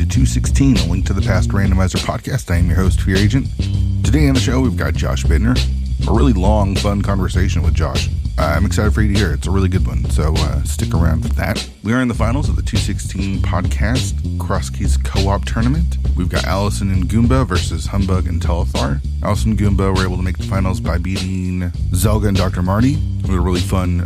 216, a link to the Past Randomizer podcast. I am your host, Fear Agent. Today on the show, we've got Josh Bittner. A really long, fun conversation with Josh. I'm excited for you to hear it. It's a really good one, so stick around for that. We are in the finals of the 216 podcast Cross Keys Co-op tournament. We've got Allison and Goomba versus Humbug and Telethar. Allison and Goomba were able to make the finals by beating Zelga and Dr. Marty. It was a really fun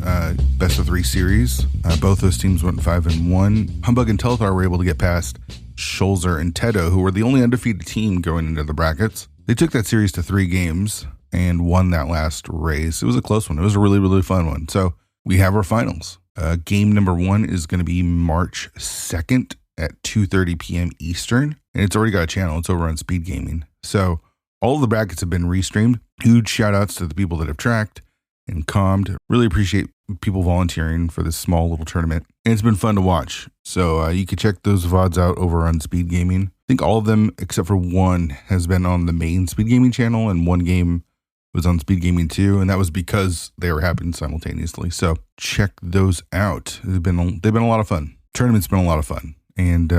best of three series. Both those teams went 5-1. Humbug and Telethar were able to get past Scholzer and Tedo, who were the only undefeated team going into the brackets. They took that series to 3 games and won that last race. It was a close one. It was a really, really fun one. So we have our finals. Game number 1 is going to be March 2nd at 2:30 p.m. Eastern. And it's already got a channel. It's over on Speed Gaming. So all of the brackets have been restreamed. Huge shout outs to the people that have tracked and calmed. Really appreciate people volunteering for this small little tournament. And it's been fun to watch. So you can check those VODs out over on Speed Gaming. I think all of them, except for one, has been on the main Speed Gaming channel, and one game was on Speed Gaming too, and that was because they were happening simultaneously. So check those out. They've been a lot of fun. Tournament's been a lot of fun, and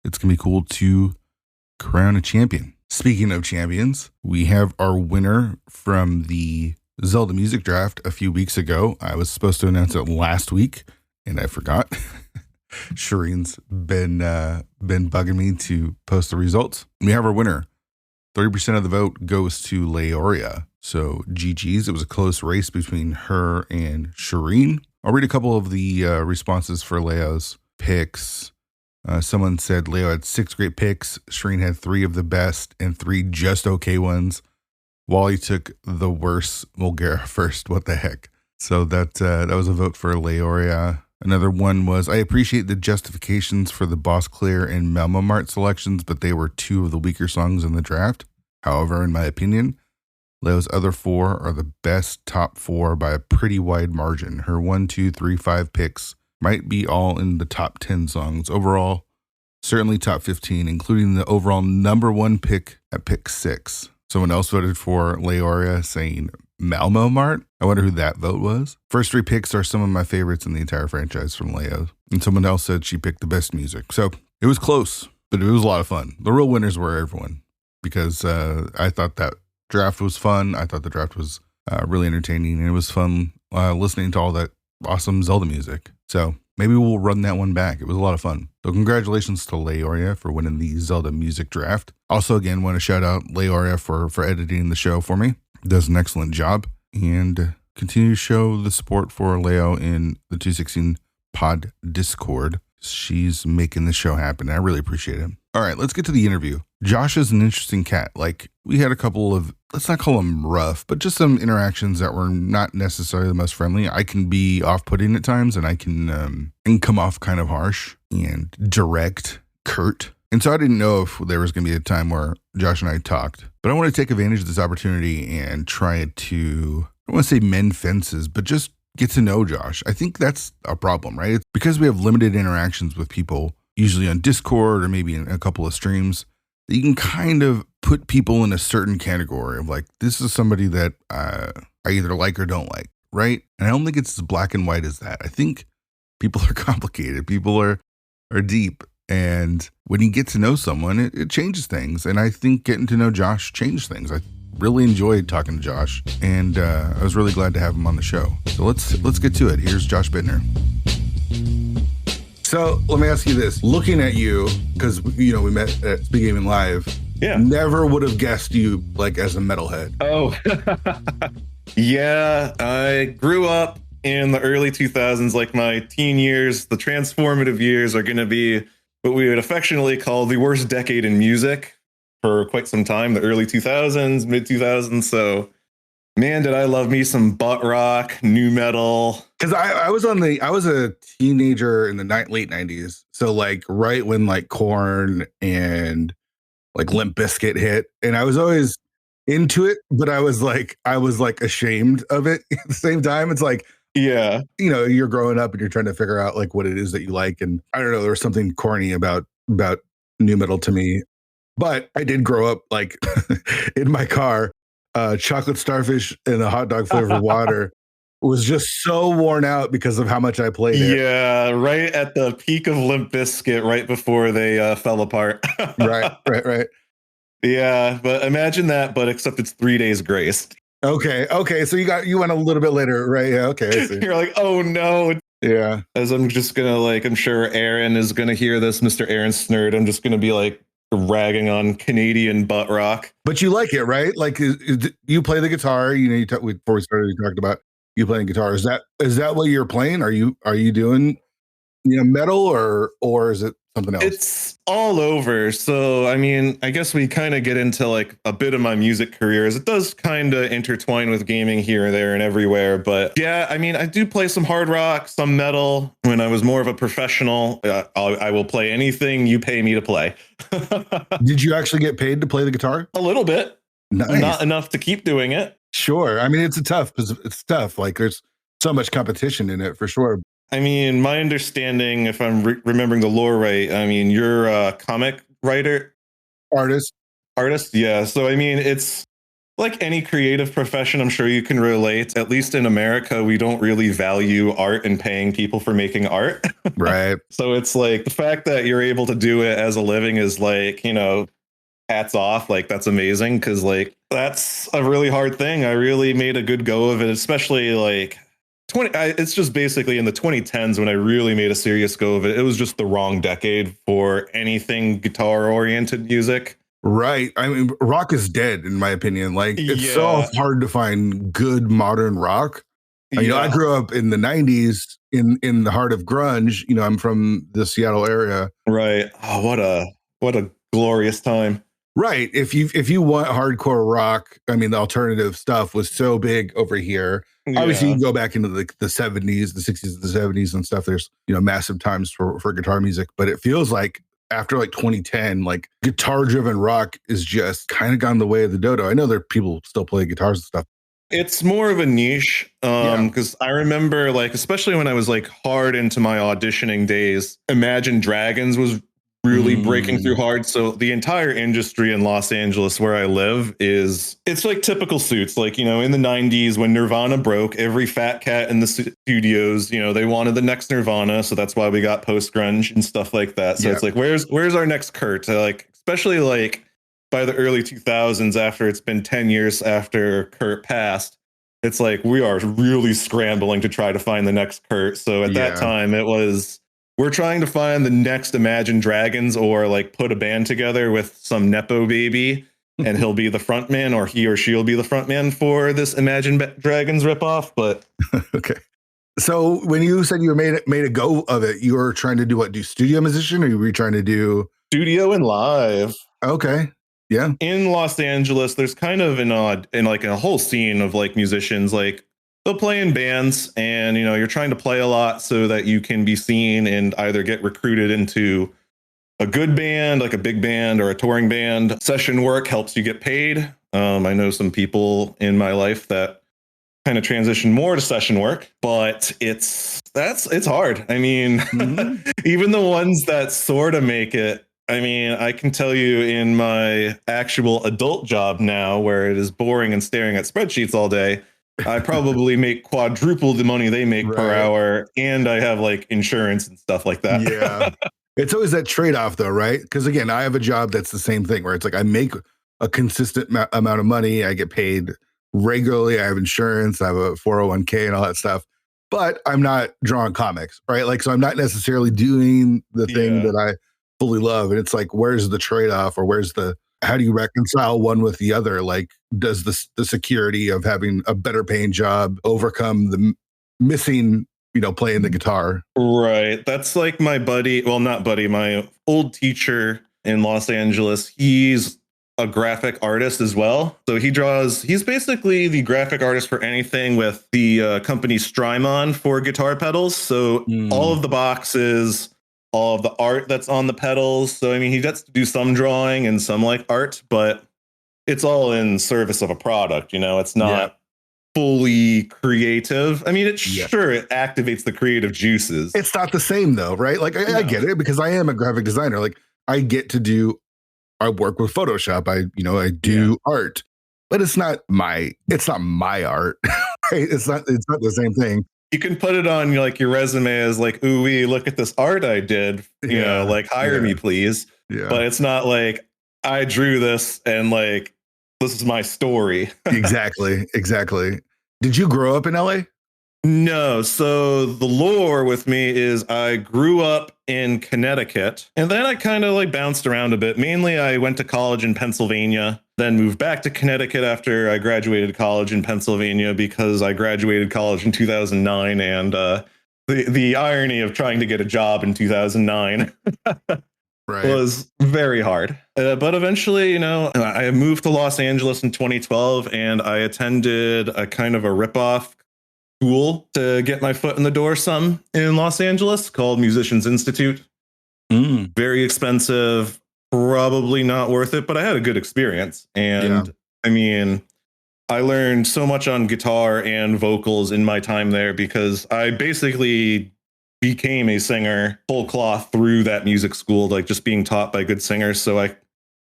it's gonna be cool to crown a champion. Speaking of champions, we have our winner from the Zelda music draft a few weeks ago. I was supposed to announce it last week, and I forgot. Shireen's been bugging me to post the results. We have our winner. 30% of the vote goes to Leoria. So GG's. It was a close race between her and Shireen. I'll read a couple of the responses for Leo's picks. Someone said Leo had 6 great picks. Shireen had 3 of the best and 3 just okay ones. Wally took the worst Mulgara first. What the heck? So that was a vote for Leoria. Another one was, I appreciate the justifications for the Boss Clear and Malmo Mart selections, but they were 2 of the weaker songs in the draft. However, in my opinion, Leo's other 4 are the best top 4 by a pretty wide margin. Her 1, 2, 3, 5 picks might be all in the top 10 songs. Overall, certainly top 15, including the overall number 1 pick at pick 6. Someone else voted for Leoria, saying Malmo Mart. I wonder who that vote was. First 3 picks are some of my favorites in the entire franchise from Leo. And someone else said she picked the best music. So it was close, but it was a lot of fun. The real winners were everyone, because I thought that draft was fun. I thought the draft was really entertaining, and it was fun listening to all that awesome Zelda music. So maybe we'll run that one back. It was a lot of fun. So congratulations to Leoria for winning the Zelda music draft. Also, again, want to shout out Leoria for editing the show for me. Does an excellent job, and continue to show the support for Leo in the 216 pod Discord. She's making the show happen. I really appreciate it. All right, let's get to the interview. Josh is an interesting cat. Like, we had a couple of, let's not call them rough, but just some interactions that were not necessarily the most friendly. I can be off-putting at times, and I can come off kind of harsh and direct, curt. And so I didn't know if there was going to be a time where Josh and I talked. But I want to take advantage of this opportunity and try to, I don't want to say mend fences, but just get to know Josh. I think that's a problem, right? It's because we have limited interactions with people, usually on Discord or maybe in a couple of streams, that you can kind of put people in a certain category of like, this is somebody that I either like or don't like, right? And I don't think it's as black and white as that. I think people are complicated. People are deep. And when you get to know someone, it changes things. And I think getting to know Josh changed things. I really enjoyed talking to Josh, and I was really glad to have him on the show. So let's get to it. Here's Josh Bittner. So let me ask you this. Looking at you, because we met at Speed Gaming Live. Yeah. Never would have guessed you like as a metalhead. Oh, yeah. I grew up in the early 2000s, like my teen years. The transformative years are going to be what we would affectionately call the worst decade in music for quite some time, the early 2000s, mid 2000s. So, man, did I love me some butt rock, new metal. Because I was a teenager in the late 90s. So like right when like Korn and like Limp Bizkit hit, and I was always into it, but I was like ashamed of it at the same time. It's like, yeah, you're growing up and you're trying to figure out like what it is that you like. And I don't know, there was something corny about new metal to me, but I did grow up like in my car, chocolate starfish and a hot dog flavored water was just so worn out because of how much I played it. Yeah, right at the peak of Limp Bizkit, right before they fell apart. Right. Yeah, but imagine that, but except it's 3 days grace. Okay. So you went a little bit later, right? Yeah. Okay. I see. You're like, oh no. Yeah. As I'm just gonna I'm sure Aaron is gonna hear this, Mr. Aaron Snurd. I'm just gonna be like ragging on Canadian butt rock. But you like it, right? Like you play the guitar. You know, before we started, we talked about you playing guitar. Is that what you're playing? Are you doing metal or is it something else? It's all over. So, I mean, I guess we kind of get into like a bit of my music career as it does kind of intertwine with gaming here, there, and everywhere. But yeah, I mean, I do play some hard rock, some metal. When I was more of a professional, I will play anything you pay me to play. Did you actually get paid to play the guitar? A little bit. Nice. Not enough to keep doing it. Sure. I mean, it's tough. Like there's so much competition in it for sure. I mean, my understanding, if I'm remembering the lore right, I mean, you're a comic writer? Artist. Yeah. So, I mean, it's like any creative profession, I'm sure you can relate. At least in America, we don't really value art and paying people for making art. Right. So it's like the fact that you're able to do it as a living is like, hats off. Like, that's amazing because like that's a really hard thing. I really made a good go of it, especially like it's just basically in the 2010s when I really made a serious go of it. It was just the wrong decade for anything guitar oriented music. Right. I mean, rock is dead, in my opinion. Like, it's so hard to find good modern rock. Yeah. I grew up in the 90s in the heart of grunge. I'm from the Seattle area. Right. Oh, what a glorious time. Right. If you want hardcore rock, I mean, the alternative stuff was so big over here. Yeah. Obviously, you can go back into the 70s, the 60s, the 70s and stuff. There's, massive times for guitar music. But it feels like after like 2010, like guitar-driven rock is just kind of gone the way of the dodo. I know there are people still play guitars and stuff. It's more of a niche because I remember like, especially when I was like hard into my auditioning days, Imagine Dragons was really breaking through hard. So the entire industry in Los Angeles where I live it's like typical Suits. Like, in the 90s when Nirvana broke, every fat cat in the studios, they wanted the next Nirvana. So that's why we got post-grunge and stuff like that. So it's like, where's our next Kurt? Like, especially like by the early 2000s, after it's been 10 years after Kurt passed, it's like we are really scrambling to try to find the next Kurt. So at that time it was, we're trying to find the next Imagine Dragons or like put a band together with some Nepo baby and he'll be the front man or he or she'll be the front man for this Imagine Dragons ripoff. But okay. So when you said you made a go of it, you were trying to do studio musician or you were trying to do studio and live? Okay. Yeah. In Los Angeles, there's kind of in a whole scene of like musicians, like they'll play in bands and, you're trying to play a lot so that you can be seen and either get recruited into a good band, like a big band or a touring band. Session work helps you get paid. I know some people in my life that kind of transition more to session work, but it's hard. I mean, even the ones that sort of make it, I mean, I can tell you in my actual adult job now where it is boring and staring at spreadsheets all day, I probably make quadruple the money they make per hour. And I have like insurance and stuff like that. Yeah. It's always that trade-off though, right? Because again, I have a job that's the same thing where it's like I make a consistent amount of money. I get paid regularly. I have insurance. I have a 401k and all that stuff. But I'm not drawing comics, right? Like, so I'm not necessarily doing the thing that I fully love. And it's like, where's the trade-off or how do you reconcile one with the other? Like, does the security of having a better paying job overcome the missing, playing the guitar? Right. That's like my buddy. Well, not buddy, my old teacher in Los Angeles. He's a graphic artist as well. So he's basically the graphic artist for anything with the company Strymon for guitar pedals. So all of the boxes, all of the art that's on the pedals. So, I mean, he gets to do some drawing and some like art, but it's all in service of a product. It's not fully creative. I mean, sure, it activates the creative juices. It's not the same though, right? Like I get it because I am a graphic designer. Like I work with Photoshop. I do art, but it's not my art. It's not the same thing. You can put it on like your resume as like, ooh, look at this art I did, Yeah. like hire me, please. Yeah. But it's not like I drew this and like, this is my story. Exactly. Did you grow up in LA? No. So the lore with me is I grew up in Connecticut and then I kind of like bounced around a bit. Mainly I went to college in Pennsylvania, then moved back to Connecticut after I graduated college in Pennsylvania because I graduated college in 2009 and the irony of trying to get a job in 2009 was very hard. But eventually, I moved to Los Angeles in 2012 and I attended a kind of a ripoff school to get my foot in the door some in Los Angeles called Musicians Institute. Very expensive, probably not worth it, but I had a good experience. And I mean, I learned so much on guitar and vocals in my time there because I basically became a singer full cloth through that music school, like just being taught by good singers. So I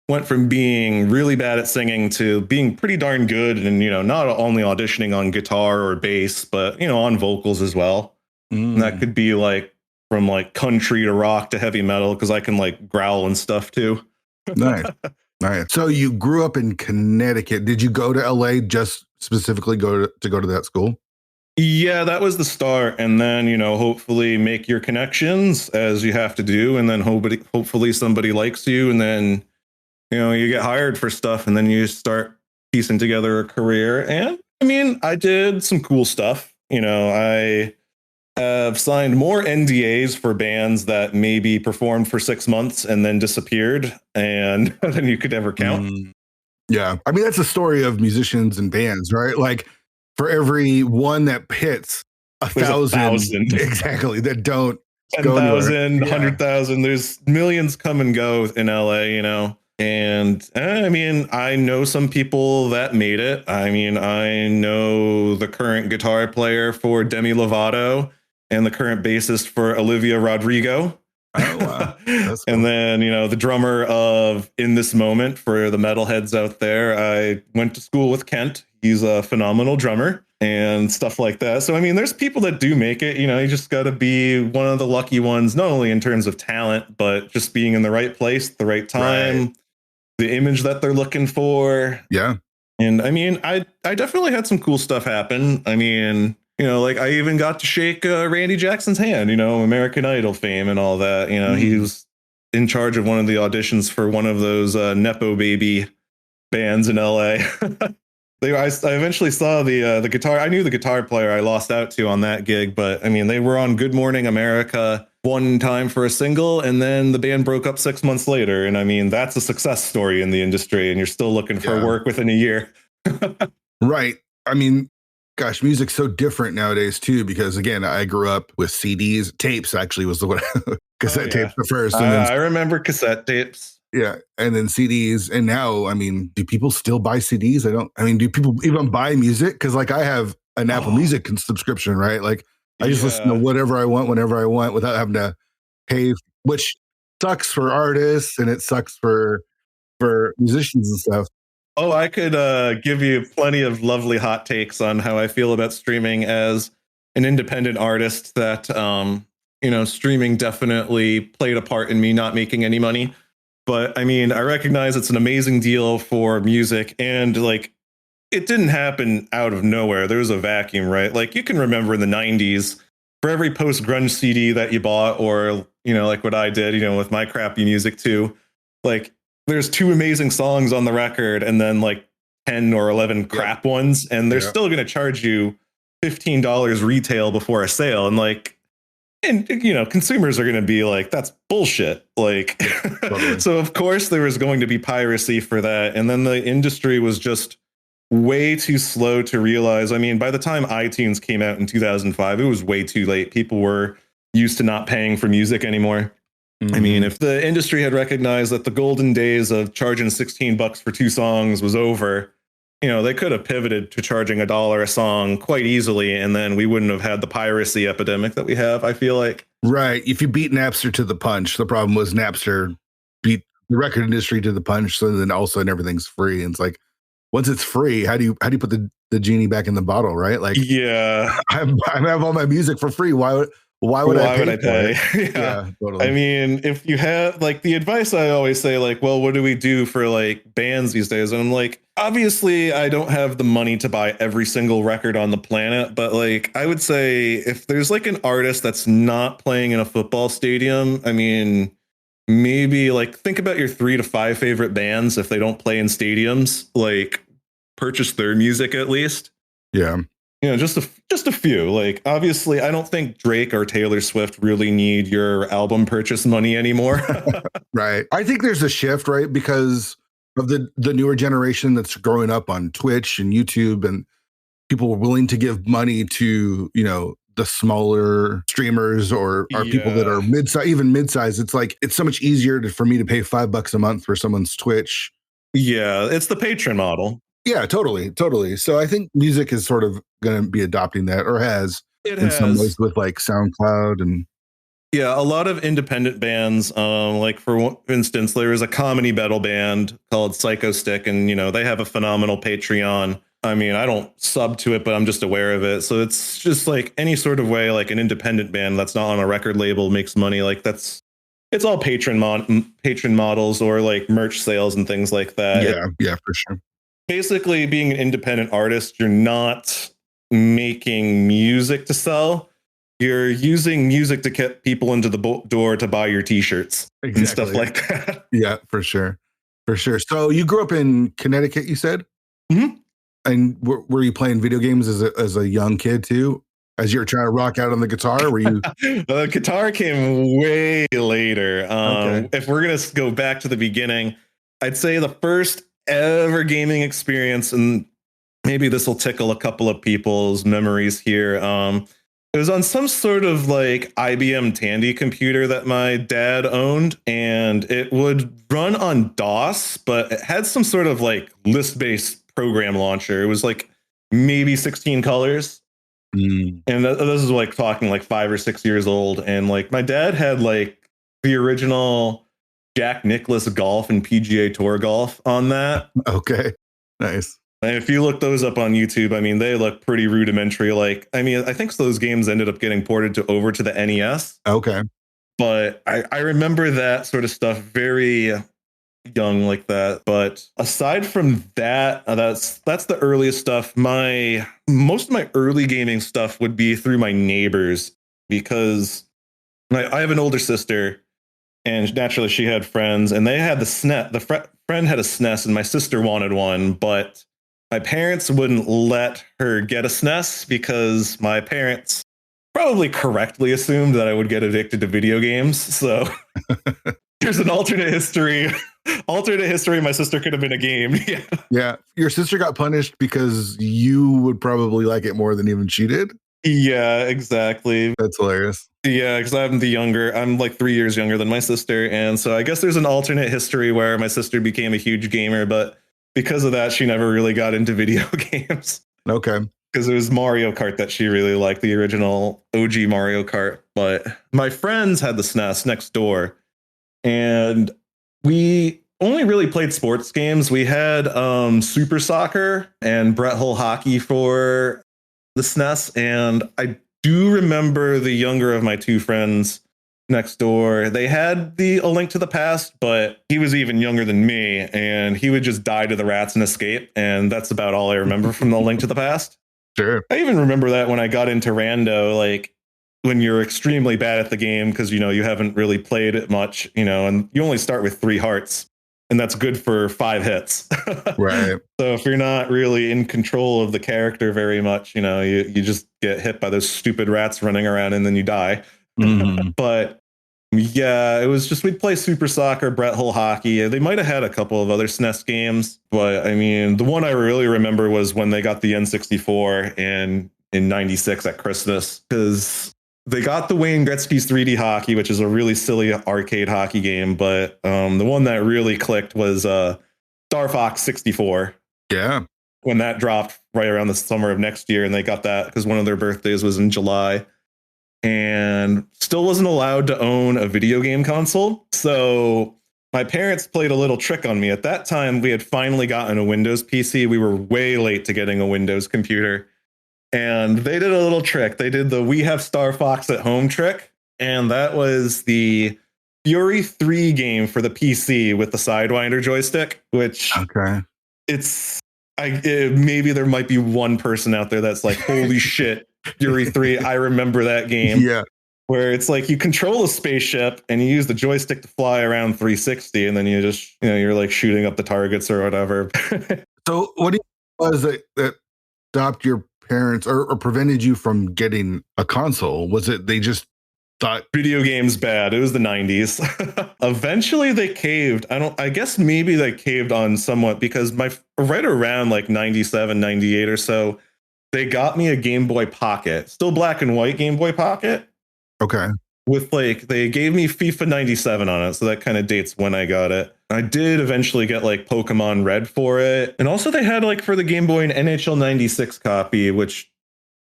went from being really bad at singing to being pretty darn good and, not only auditioning on guitar or bass, but, on vocals as well. And that could be like from like country to rock to heavy metal because I can like growl and stuff too. Nice. So you grew up in Connecticut. Did you go to LA just specifically go to that school? Yeah, that was the start. And then, hopefully make your connections as you have to do. And then hopefully somebody likes you. And then, you get hired for stuff and then you start piecing together a career. And I mean, I did some cool stuff. I have signed more NDAs for bands that maybe performed for 6 months and then disappeared and than you could ever count. Yeah. I mean, that's the story of musicians and bands, right? Like for every one that hits, There's 1,000 exactly that don't 10,000, 100,000. There's millions come and go in LA, And I mean, I know some people that made it. I mean, I know the current guitar player for Demi Lovato and the current bassist for Olivia Rodrigo. Oh, wow. That's cool. And then, the drummer of In This Moment for the metalheads out there. I went to school with Kent. He's a phenomenal drummer and stuff like that. So, I mean, there's people that do make it. You just got to be one of the lucky ones, not only in terms of talent, but just being in the right place at the right time. Right. The image that they're looking for. Yeah. And I mean, I definitely had some cool stuff happen. I mean, like I even got to shake Randy Jackson's hand, American Idol fame and all that. He was in charge of one of the auditions for one of those Nepo Baby bands in LA. I eventually saw the guitar. I knew the guitar player I lost out to on that gig, but I mean, they were on Good Morning America one time for a single, and then the band broke up 6 months later. And I mean, that's a success story in the industry, and you're still looking for work within a year. Right. I mean, gosh, music's so different nowadays too, because again, I grew up with CDs, tapes actually was the one, cassette tapes the first. And then, I remember cassette tapes. Yeah. And then CDs. And now, I mean, do people still buy CDs? Do people even buy music? Cause like I have an Apple Music subscription, right? Like I just listen to whatever I want, whenever I want without having to pay, which sucks for artists and it sucks for musicians and stuff. Oh, I could give you plenty of lovely hot takes on how I feel about streaming as an independent artist that, streaming definitely played a part in me not making any money. But I mean, I recognize it's an amazing deal for music and like it didn't happen out of nowhere. There was a vacuum, right? Like you can remember in the 90s, for every post-grunge CD that you bought or, like what I did, with my crappy music too, like there's 2 amazing songs on the record and then like 10 or 11 crap ones. And they're still going to charge you $15 retail before a sale. And like, consumers are going to be like, that's bullshit. Like, totally. So of course there was going to be piracy for that. And then the industry was just way too slow to realize. I mean, by the time iTunes came out in 2005, it was way too late. People were used to not paying for music anymore. I mean, if the industry had recognized that the golden days of charging $16 for 2 songs was over, they could have pivoted to charging $1 a song quite easily. And then we wouldn't have had the piracy epidemic that we have, I feel like. Right. If you beat Napster to the punch, the problem was Napster beat the record industry to the punch. So then all of a sudden everything's free. And it's like, once it's free, how do you put the the genie back in the bottle, right? Like, yeah. I have all my music for free. Why would I pay for it? Yeah. Totally. I mean, if you have like the advice I always say, like, well, what do we do for like bands these days? And I'm like, obviously, I don't have the money to buy every single record on the planet, but like, I would say if there's like an artist that's not playing in a football stadium, I mean, maybe like think about your 3 to 5 favorite bands. If they don't play in stadiums, like purchase their music at least. Yeah. You know, just a few. Like, obviously, I don't think Drake or Taylor Swift really need your album purchase money anymore. Right. I think there's a shift, right? Because of the newer generation that's growing up on Twitch and YouTube, and people were willing to give money to, you know, the smaller streamers or people that are mid-size, even mid-size. It's like, it's so much easier for me to pay $5 a month for someone's Twitch. Yeah, it's the patron model. Yeah, totally. So I think music is sort of going to be adopting that, or has some ways, with like SoundCloud and. Yeah, a lot of independent bands. Like for instance, there is a comedy metal band called Psycho Stick, and you know they have a phenomenal Patreon. I mean, I don't sub to it, but I'm just aware of it. So it's just like any sort of way, like an independent band that's not on a record label makes money. Like it's all patron models or like merch sales and things like that. Yeah, for sure. Basically, being an independent artist, you're not making music to sell. You're using music to get people into the door to buy your t-shirts and stuff like that. Yeah, for sure. So you grew up in Connecticut, you said? Mm-hmm. And were you playing video games as a young kid too? As you were trying to rock out on the guitar? Were you? The guitar came way later. Okay. If we're going to go back to the beginning, I'd say the first ever gaming experience, and maybe this will tickle a couple of people's memories here. It was on some sort of like IBM Tandy computer that my dad owned, and it would run on DOS, but it had some sort of like list-based program launcher. It was like maybe 16 colors. And this is like talking like 5 or 6 years old. And like my dad had like the original Jack Nicklaus Golf and PGA Tour Golf on that. Okay, nice. And if you look those up on YouTube, I mean, they look pretty rudimentary. Like, I mean, I think those games ended up getting ported over to the NES. Okay. But I remember that sort of stuff very young like that. But aside from that, that's the earliest stuff. Most of my early gaming stuff would be through my neighbors, because I have an older sister, and naturally she had friends, and they had the SNES. The friend had a SNES, and my sister wanted one, but my parents wouldn't let her get a SNES because my parents probably correctly assumed that I would get addicted to video games. So there's an alternate history. My sister could have been a game. Yeah. Your sister got punished because you would probably like it more than even she did. Yeah, exactly. That's hilarious. Yeah, because I'm like 3 years younger than my sister. And so I guess there's an alternate history where my sister became a huge gamer, but because of that, she never really got into video games. Okay. Because it was Mario Kart that she really liked, the original OG Mario Kart. But my friends had the SNES next door, and we only really played sports games. We had Super Soccer and Brett Hull Hockey for the SNES, and I do remember the younger of my two friends next door. They had A Link to the Past, but he was even younger than me, and he would just die to the rats and escape, and that's about all I remember from A Link to the Past. Sure. I even remember that when I got into rando, like when you're extremely bad at the game because, you know, you haven't really played it much, you know, and you only start with 3 hearts, and that's good for 5 hits. Right. So if you're not really in control of the character very much, you know, you just get hit by those stupid rats running around and then you die. Mm-hmm. But yeah, it was just, we'd play Super Soccer, Brett Hull Hockey. They might have had a couple of other SNES games, but I mean, the one I really remember was when they got the N64 in 96 at Christmas, because they got the Wayne Gretzky's 3D Hockey, which is a really silly arcade hockey game. But the one that really clicked was Star Fox 64. Yeah. When that dropped right around the summer of next year, and they got that because one of their birthdays was in July. And still wasn't allowed to own a video game console. So my parents played a little trick on me. At that time, we had finally gotten a Windows PC. We were way late to getting a Windows computer. And they did a little trick. They did the "we have Star Fox at home" trick. And that was the Fury 3 game for the PC with the Sidewinder joystick, which it's maybe there might be one person out there that's like, holy shit, Fury 3, I remember that game. Yeah. Where it's like you control a spaceship and you use the joystick to fly around 360, and then you just, you're like shooting up the targets or whatever. So what do you was that stopped your parents or prevented you from getting a console? Was it they just thought video games bad? It was the 90s. Eventually they caved. I guess maybe they caved on somewhat because right around like 97, 98 or so, they got me a Game Boy Pocket, still black and white Game Boy Pocket. Okay. With they gave me FIFA 97 on it. So that kind of dates when I got it. I did eventually get like Pokemon Red for it. And also they had like for the Game Boy an NHL 96 copy, which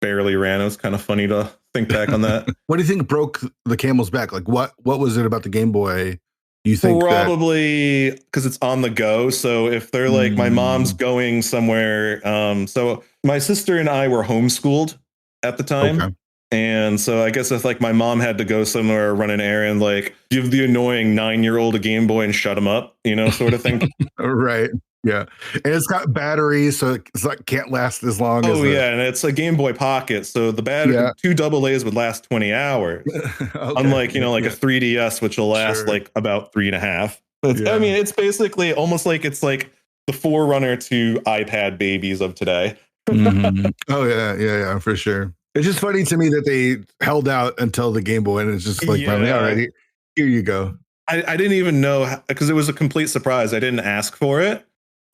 barely ran. It was kind of funny to think back on that. What do you think broke the camel's back? Like what was it about the Game Boy? You think probably because it's on the go. So if they're like my mom's going somewhere. So my sister and I were homeschooled at the time. Okay. And so I guess if like my mom had to go somewhere, run an errand, like give the annoying 9-year-old a Game Boy and shut him up, sort of thing. Right. Yeah. And it's got batteries, so it's like can't last as long as and it's a Game Boy Pocket. So the battery, 2 AA's would last 20 hours. Okay. Unlike, a 3DS, which will last like about 3.5. I mean, it's basically almost like it's like the forerunner to iPad babies of today. Oh, yeah, for sure. It's just funny to me that they held out until the Game Boy, and it's just like, all right, here you go. I didn't even know, because it was a complete surprise. I didn't ask for it.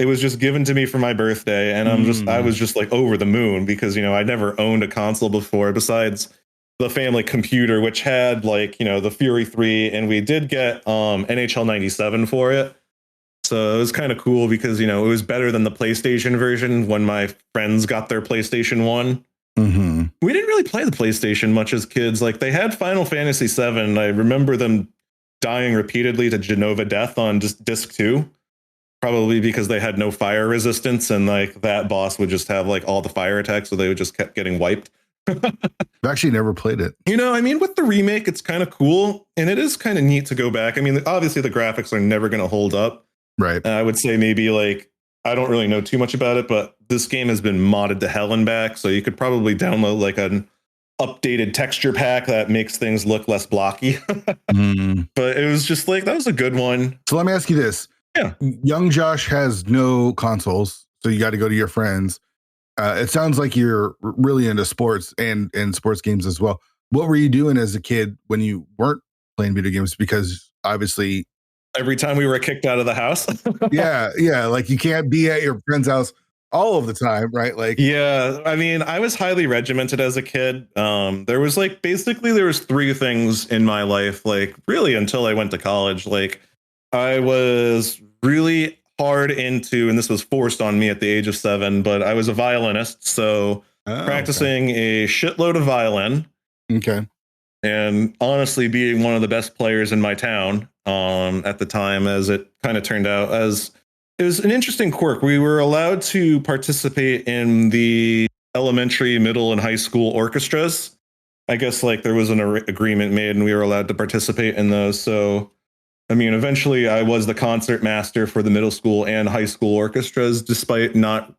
It was just given to me for my birthday, and I was just like over the moon because, I never owned a console before besides the family computer, which had like, the Fury 3, and we did get NHL 97 for it. So it was kind of cool because, it was better than the PlayStation version when my friends got their PlayStation 1. We didn't really play the PlayStation much as kids. Like they had Final Fantasy VII. I remember them dying repeatedly to Genova death on just disc 2, probably because they had no fire resistance, and like that boss would just have like all the fire attacks, so they would just kept getting wiped. I've actually never played it. I mean, with the remake, it's kind of cool, and it is kind of neat to go back. I mean, obviously the graphics are never going to hold up. Right. I would say maybe like, I don't really know too much about it, but this game has been modded to hell and back. So you could probably download like an updated texture pack that makes things look less blocky. But it was just like, that was a good one. So let me ask you this. Yeah. Young Josh has no consoles, so you got to go to your friends. It sounds like you're really into sports and sports games as well. What were you doing as a kid when you weren't playing video games? Because obviously every time we were kicked out of the house. Yeah. Like you can't be at your friend's house all of the time, right? Like, yeah, I mean, I was highly regimented as a kid. There was like, basically there was 3 things in my life, like really until I went to college. Like I was really hard into, and this was forced on me at the age of 7, but I was a violinist. So practicing a shitload of violin. Okay. And honestly, being one of the best players in my town at the time, as it kind of turned out, as it was an interesting quirk. We were allowed to participate in the elementary, middle, and high school orchestras. I guess like there was an agreement made and we were allowed to participate in those. So, I mean, eventually I was the concert master for the middle school and high school orchestras, despite not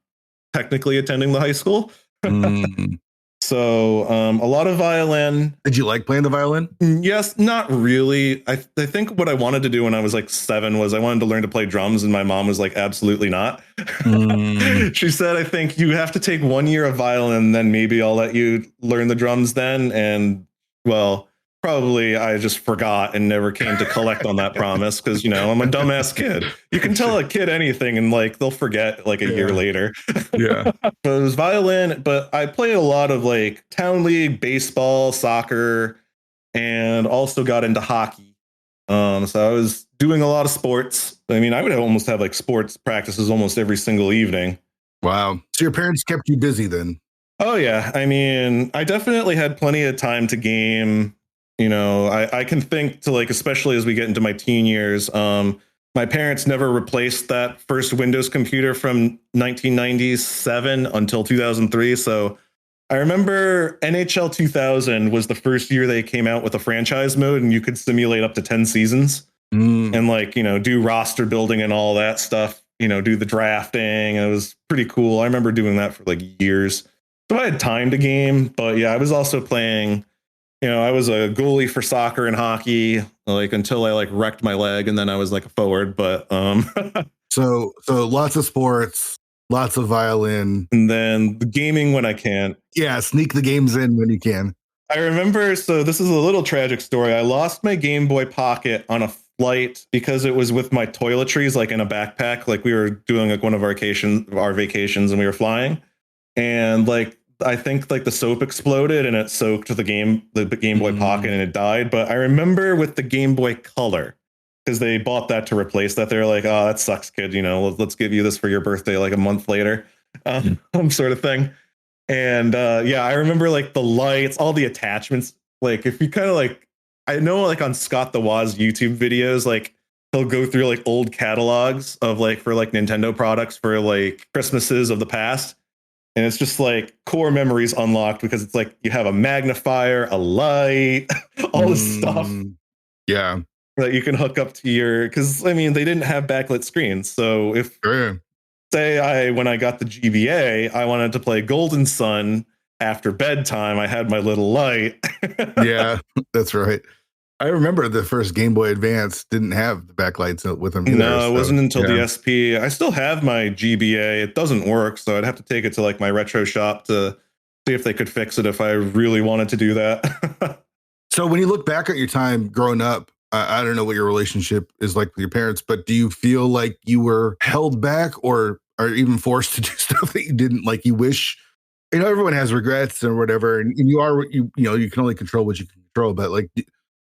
technically attending the high school. So a lot of violin. Did you like playing the violin? Yes, not really. I think what I wanted to do when I was like 7 was I wanted to learn to play drums, and my mom was like, absolutely not. She said, I think you have to take 1 year of violin, then maybe I'll let you learn the drums then. And well, probably I just forgot and never came to collect on that promise because, I'm a dumbass kid. You can tell a kid anything and like they'll forget like a year later. Yeah. But it was violin, but I played a lot of like town league, baseball, soccer, and also got into hockey. So I was doing a lot of sports. I mean, I would almost have like sports practices almost every single evening. Wow. So your parents kept you busy then? Oh, yeah. I mean, I definitely had plenty of time to game. I can think to like, especially as we get into my teen years, my parents never replaced that first Windows computer from 1997 until 2003. So I remember NHL 2000 was the first year they came out with a franchise mode, and you could simulate up to 10 seasons and like, do roster building and all that stuff, do the drafting. It was pretty cool. I remember doing that for like years. So I had time to game, but yeah, I was also playing, I was a goalie for soccer and hockey, like until I like wrecked my leg, and then I was like a forward, but so lots of sports, lots of violin, and then the gaming when I can. Yeah, sneak the games in when you can. I remember, so this is a little tragic story. I lost my Game Boy Pocket on a flight because it was with my toiletries, like in a backpack. Like we were doing like one of our vacations and we were flying. And like, I think like the soap exploded and it soaked the Game Boy Pocket and it died. But I remember with the Game Boy Color, because they bought that to replace that. They're like, oh, that sucks, kid. Let's give you this for your birthday, like a month later, sort of thing. And I remember like the lights, all the attachments. Like if you kind of like, I know like on Scott the Woz YouTube videos, like he'll go through like old catalogs of like for like Nintendo products for like Christmases of the past. And it's just like core memories unlocked because it's like you have a magnifier, a light, all this stuff. Yeah. That you can hook up to your, because I mean, they didn't have backlit screens. So if say when I got the GBA, I wanted to play Golden Sun after bedtime, I had my little light. Yeah, that's right. I remember the first Game Boy Advance didn't have the backlights with them either. No, it wasn't until the SP. I still have my GBA. It doesn't work, so I'd have to take it to like my retro shop to see if they could fix it if I really wanted to do that. So when you look back at your time growing up, I don't know what your relationship is like with your parents, but do you feel like you were held back or are even forced to do stuff that you didn't like? You wish, everyone has regrets or whatever, and you can only control what you can control. But like, do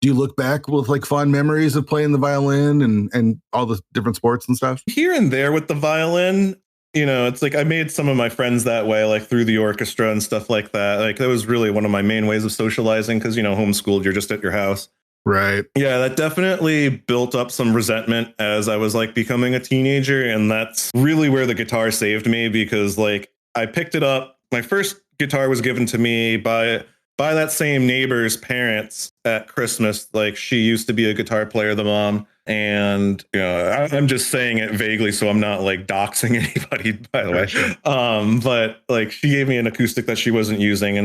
you look back with like fond memories of playing the violin and all the different sports and stuff? Here and there with the violin, it's like I made some of my friends that way, like through the orchestra and stuff like that. Like that was really one of my main ways of socializing because, homeschooled, you're just at your house. Right. Yeah, that definitely built up some resentment as I was like becoming a teenager. And that's really where the guitar saved me because like I picked it up. My first guitar was given to me by that same neighbor's parents at Christmas. Like she used to be a guitar player, the mom. And I'm just saying it vaguely, so I'm not like doxing anybody, by the way. But like she gave me an acoustic that she wasn't using.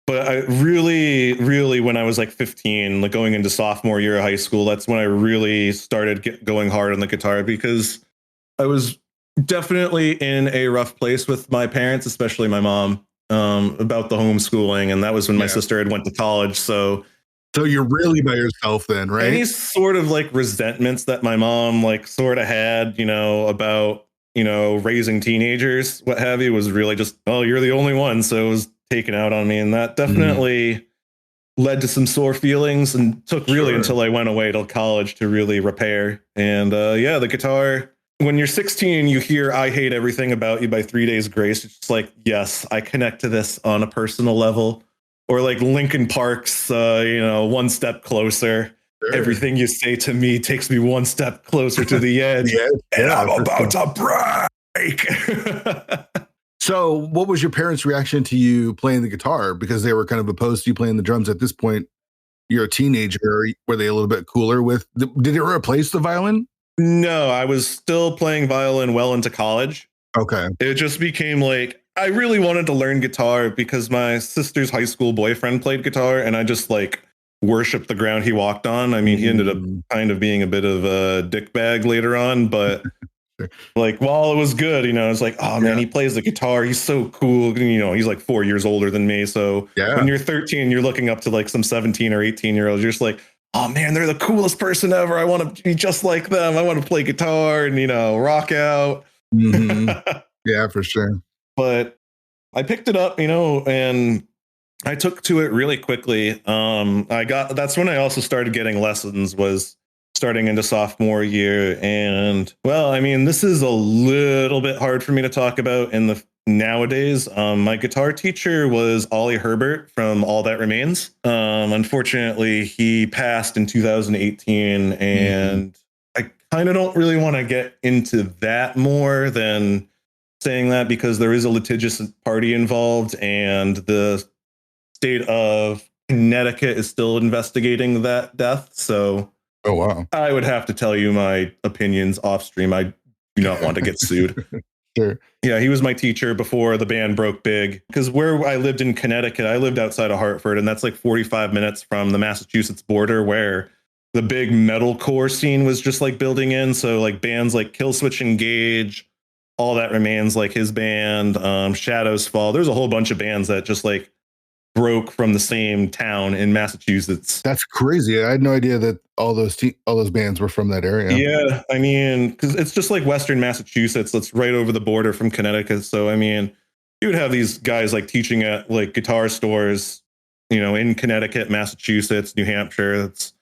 But I really, really, when I was like 15, like going into sophomore year of high school, that's when I really started going hard on the guitar because I was definitely in a rough place with my parents, especially my mom, about the homeschooling. And that was when my sister had went to college. So you're really by yourself then, right? Any sort of like resentments that my mom like sort of had, about, raising teenagers, what have you, was really just, oh, you're the only one. So it was taken out on me. And that definitely led to some sore feelings and took really until I went away to college to really repair. And the guitar, when you're 16, you hear I Hate Everything About You by 3 Days Grace. It's just like, yes, I connect to this on a personal level. Or like Linkin Park's, One Step Closer. Sure. Everything you say to me takes me one step closer to the edge. And I'm about to break. So what was your parents' reaction to you playing the guitar? Because they were kind of opposed to you playing the drums at this point. You're a teenager. Were they a little bit cooler with, did it replace the violin? No, I was still playing violin well into college. Okay. It just became like, I really wanted to learn guitar because my sister's high school boyfriend played guitar and I just like worshiped the ground he walked on. I mean, he ended up kind of being a bit of a dickbag later on, but like while it was good, it's like, oh man, he plays the guitar. He's so cool. He's like 4 years older than me. So when you're 13, you're looking up to like some 17 or 18-year-olds. You're just like, oh man, they're the coolest person ever. I want to be just like them. I want to play guitar and, rock out. Yeah, for sure. But I picked it up, and I took to it really quickly. That's when I also started getting lessons, was starting into sophomore year. And well, I mean, this is a little bit hard for me to talk about in the nowadays. My guitar teacher was Ollie Herbert from All That Remains. Unfortunately, he passed in 2018, and kind of don't really want to get into that more than saying that, because there is a litigious party involved, and the state of Connecticut is still investigating that death. So Oh, wow. I would have to tell you my opinions off stream. I do not want to get sued. Sure. Yeah, he was my teacher before the band broke big. Because where I lived in Connecticut, I lived outside of Hartford, and that's like 45 minutes from the Massachusetts border, where the big metalcore scene was just like building in. So like bands like Killswitch Engage, All That Remains, like his band, Shadows Fall. There's a whole bunch of bands that just like broke from the same town in Massachusetts. That's crazy. I had no idea that all those bands were from that area. Yeah, I mean, because it's just like Western Massachusetts. That's right over the border from Connecticut. So I mean, you would have these guys like teaching at like guitar stores, in Connecticut, Massachusetts, New Hampshire. It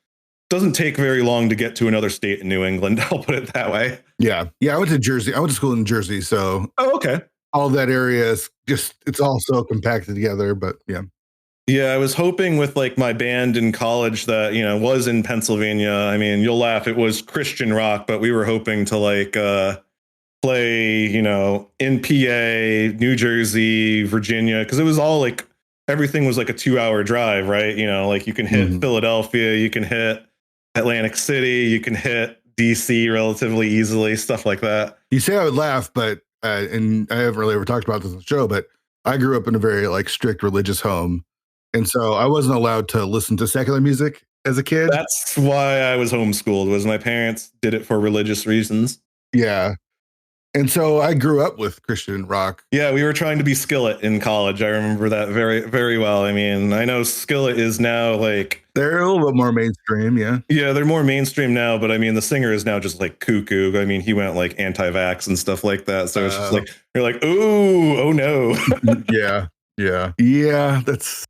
doesn't take very long to get to another state in New England. I'll put it that way. Yeah. I went to Jersey. I went to school in Jersey, so Okay. all that area is it's all so compacted together. But yeah. Yeah, I was hoping with like my band in college that, was in Pennsylvania. I mean, you'll laugh, it was Christian rock, but we were hoping to like play, in PA, New Jersey, Virginia, because it was all like everything was like a 2-hour drive, right? Like you can hit Philadelphia, you can hit Atlantic City, you can hit DC relatively easily, stuff like that. You say I would laugh, but and I haven't really ever talked about this on the show, but I grew up in a very like strict religious home. And so I wasn't allowed to listen to secular music as a kid. That's why I was homeschooled, was my parents did it for religious reasons. Yeah. And so I grew up with Christian rock. Yeah, we were trying to be Skillet in college. I remember that very, very well. I mean, I know Skillet is now like... They're a little bit more mainstream, yeah. Yeah, they're more mainstream now, but I mean, the singer is now just like cuckoo. I mean, he went like anti-vax and stuff like that. So it's just like, you're like, ooh, oh no. Yeah, that's...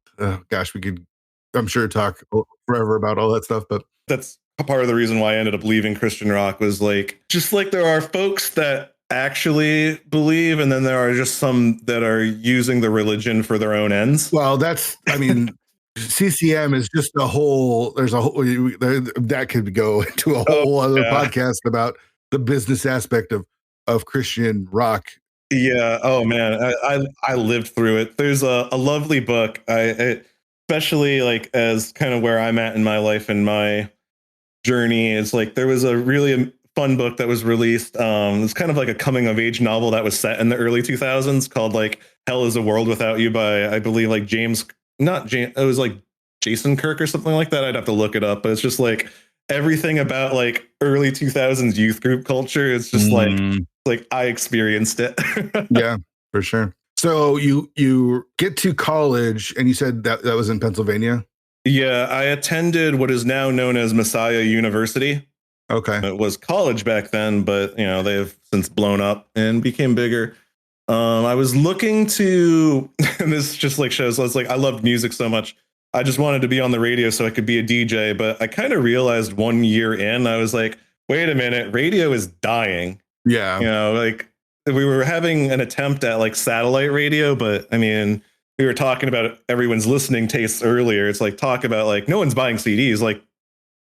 gosh, we could, I'm sure, talk forever about all that stuff, but that's part of the reason why I ended up leaving Christian rock, was like, just like there are folks that actually believe, and then there are just some that are using the religion for their own ends. Well, I mean, CCM is just a whole, that could go into a whole other podcast about the business aspect of Christian rock. Yeah. Oh man, I lived through it. There's a lovely book. Especially like as kind of where I'm at in my life and my journey, is like there was a really fun book that was released. It's kind of like a coming of age novel that was set in the early 2000s called like Hell is a World Without You by, I believe, like it was like Jason Kirk or something like that. I'd have to look it up, but it's just like everything about like early 2000s youth group culture. It's just like I experienced it. Yeah, for sure. So you get to college, and you said that was in Pennsylvania? Yeah, I attended what is now known as Messiah University. Okay. It was college back then, but they've since blown up and became bigger. I was looking to, and this just like shows, it's like I loved music so much. I just wanted to be on the radio so I could be a DJ, but I kind of realized 1 year in, I was like, wait a minute, radio is dying. Yeah. Like we were having an attempt at like satellite radio, but I mean, we were talking about everyone's listening tastes earlier. It's like talk about like no one's buying CDs. Like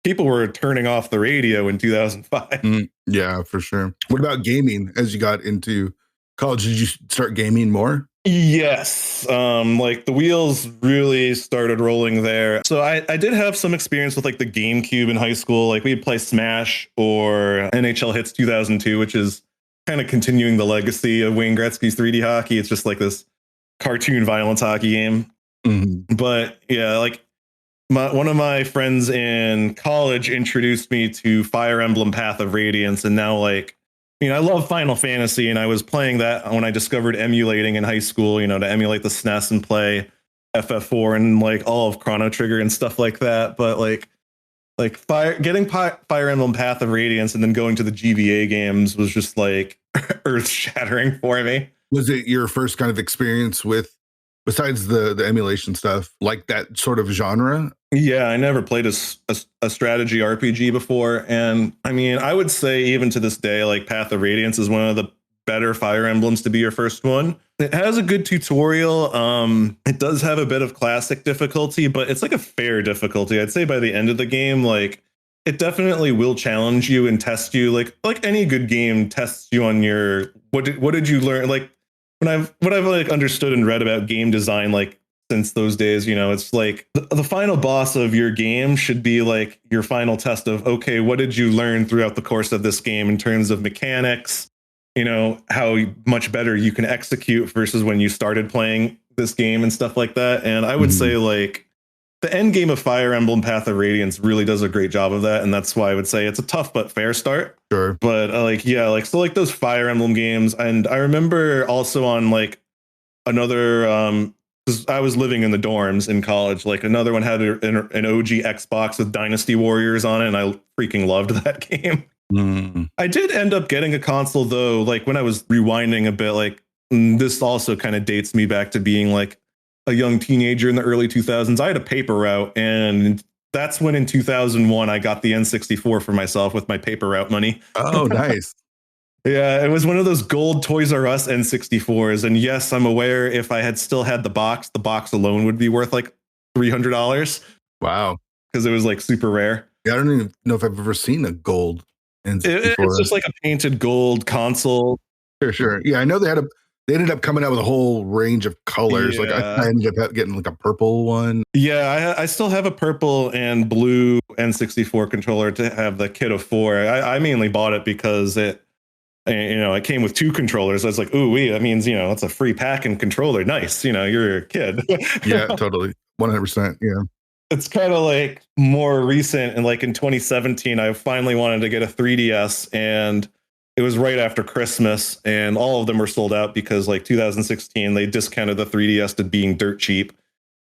people were turning off the radio in 2005. Yeah, for sure. What about gaming as you got into college? Did you start gaming more? Yes. Like the wheels really started rolling there. So I did have some experience with like the GameCube in high school. Like we'd play Smash or NHL Hits 2002, which is kind of continuing the legacy of Wayne Gretzky's 3D hockey. It's just like this cartoon violence hockey game. But yeah, like one of my friends in college introduced me to Fire Emblem Path of Radiance. And now like, I love Final Fantasy, and I was playing that when I discovered emulating in high school, to emulate the SNES and play FF4 and like all of Chrono Trigger and stuff like that. But getting Fire Emblem Path of Radiance and then going to the GBA games was just like earth shattering for me. Was it your first kind of experience with, besides the emulation stuff, like that sort of genre? Yeah, I never played a strategy RPG before. And I mean, I would say even to this day, like Path of Radiance is one of the better Fire Emblems to be your first one. It has a good tutorial. It does have a bit of classic difficulty, but it's like a fair difficulty. I'd say by the end of the game, like it definitely will challenge you and test you, like any good game tests you on your what did you learn, like what I've like understood and read about game design, like since those days, it's like the final boss of your game should be like your final test of, okay, what did you learn throughout the course of this game in terms of mechanics, how much better you can execute versus when you started playing this game and stuff like that. And I would say like the end game of Fire Emblem Path of Radiance really does a great job of that, and that's why I would say it's a tough but fair start. Sure. But like those Fire Emblem games, and I remember also on like another 'cause I was living in the dorms in college, like another one had an OG Xbox with Dynasty Warriors on it, and I freaking loved that game. I did end up getting a console though, like when I was rewinding a bit, like this also kind of dates me back to being like a young teenager in the early 2000s. I had a paper route, and that's when in 2001 I got the N64 for myself with my paper route money. Oh, nice. Yeah, it was one of those gold Toys R Us N64s. And yes, I'm aware if I had still had the box alone would be worth like $300 Wow. because it was like super rare. Yeah, I don't even know if I've ever seen a gold N64. It's just like a painted gold console. Sure. Yeah, I know they ended up coming out with a whole range of colors. Yeah. Like I ended up getting like a purple one. Yeah, I still have a purple and blue N64 controller to have the kit of 4. I mainly bought it because it came with 2 controllers. I was like, ooh, that means, it's a free pack and controller. Nice. You're a kid. Yeah, totally. 100%. Yeah. It's kind of like more recent. And like in 2017, I finally wanted to get a 3DS, and it was right after Christmas, and all of them were sold out because like 2016, they discounted the 3DS to being dirt cheap.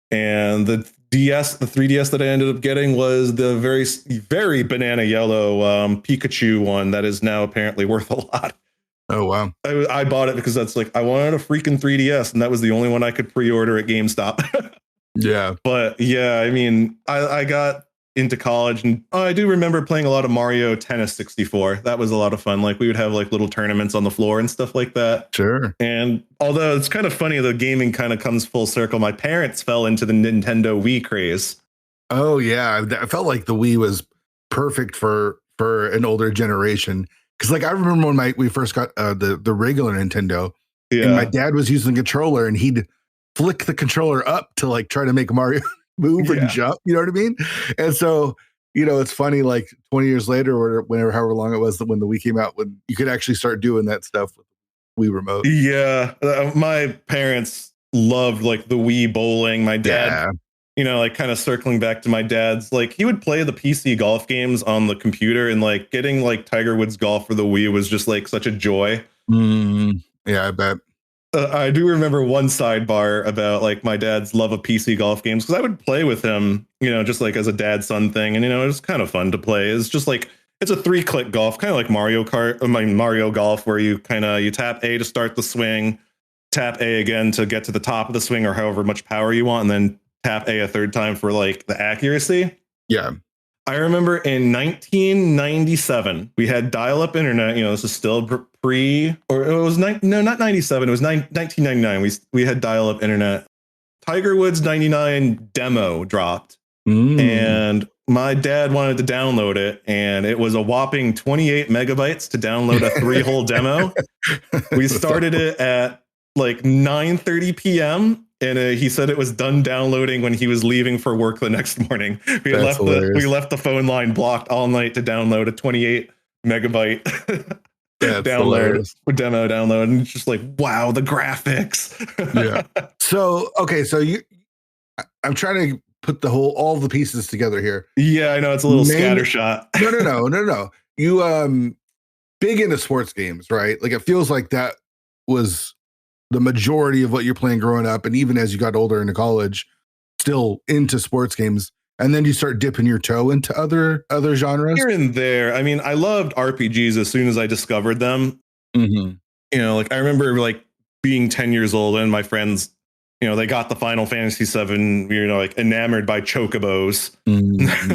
And the 3DS that I ended up getting was the very, very banana yellow Pikachu one that is now apparently worth a lot. Oh, wow. I bought it because that's like, I wanted a freaking 3DS, and that was the only one I could pre-order at GameStop. Yeah. But yeah, I mean, I got into college, and I do remember playing a lot of Mario Tennis 64. That was a lot of fun. Like we would have like little tournaments on the floor and stuff like that. Sure. And although it's kind of funny, the gaming kind of comes full circle. My parents fell into the Nintendo Wii craze. Oh yeah, I felt like the Wii was perfect for an older generation, because like I remember when we first got the regular Nintendo, and my dad was using the controller, and he'd flick the controller up to like try to make Mario move and jump, you know what I mean? And so, it's funny, like 20 years later or whenever, however long it was when the Wii came out, when you could actually start doing that stuff with Wii remote. Yeah. My parents loved like the Wii bowling. My dad, like kind of circling back to my dad's, like he would play the PC golf games on the computer, and like getting like Tiger Woods golf for the Wii was just like such a joy. Yeah, I bet. I do remember one sidebar about like my dad's love of PC golf games, because I would play with him, just like as a dad-son thing. And, it was kind of fun to play. It's just like, it's a 3-click golf, kind of like Mario Golf, where you tap A to start the swing, tap A again to get to the top of the swing or however much power you want, and then tap A a third time for like the accuracy. Yeah. I remember in 1997, we had dial-up internet. This is still not 97. It was 1999. We had dial-up internet. Tiger Woods 99 demo dropped, and my dad wanted to download it, and it was a whopping 28 megabytes to download a 3-hole demo. We started it at like 9:30 p.m. And he said it was done downloading when he was leaving for work the next morning. We left the phone line blocked all night to download a 28 megabyte demo download. And it's just like, wow, the graphics. Yeah. So, okay. So I'm trying to put all the pieces together here. Yeah, I know it's a little scattershot. No. You, big into sports games, right? Like it feels like that was the majority of what you're playing growing up, and even as you got older into college, still into sports games. And then you start dipping your toe into other genres here and there. I mean, I loved RPGs as soon as I discovered them. Like I remember like being 10 years old, and my friends, they got the Final Fantasy VII, like enamored by chocobos,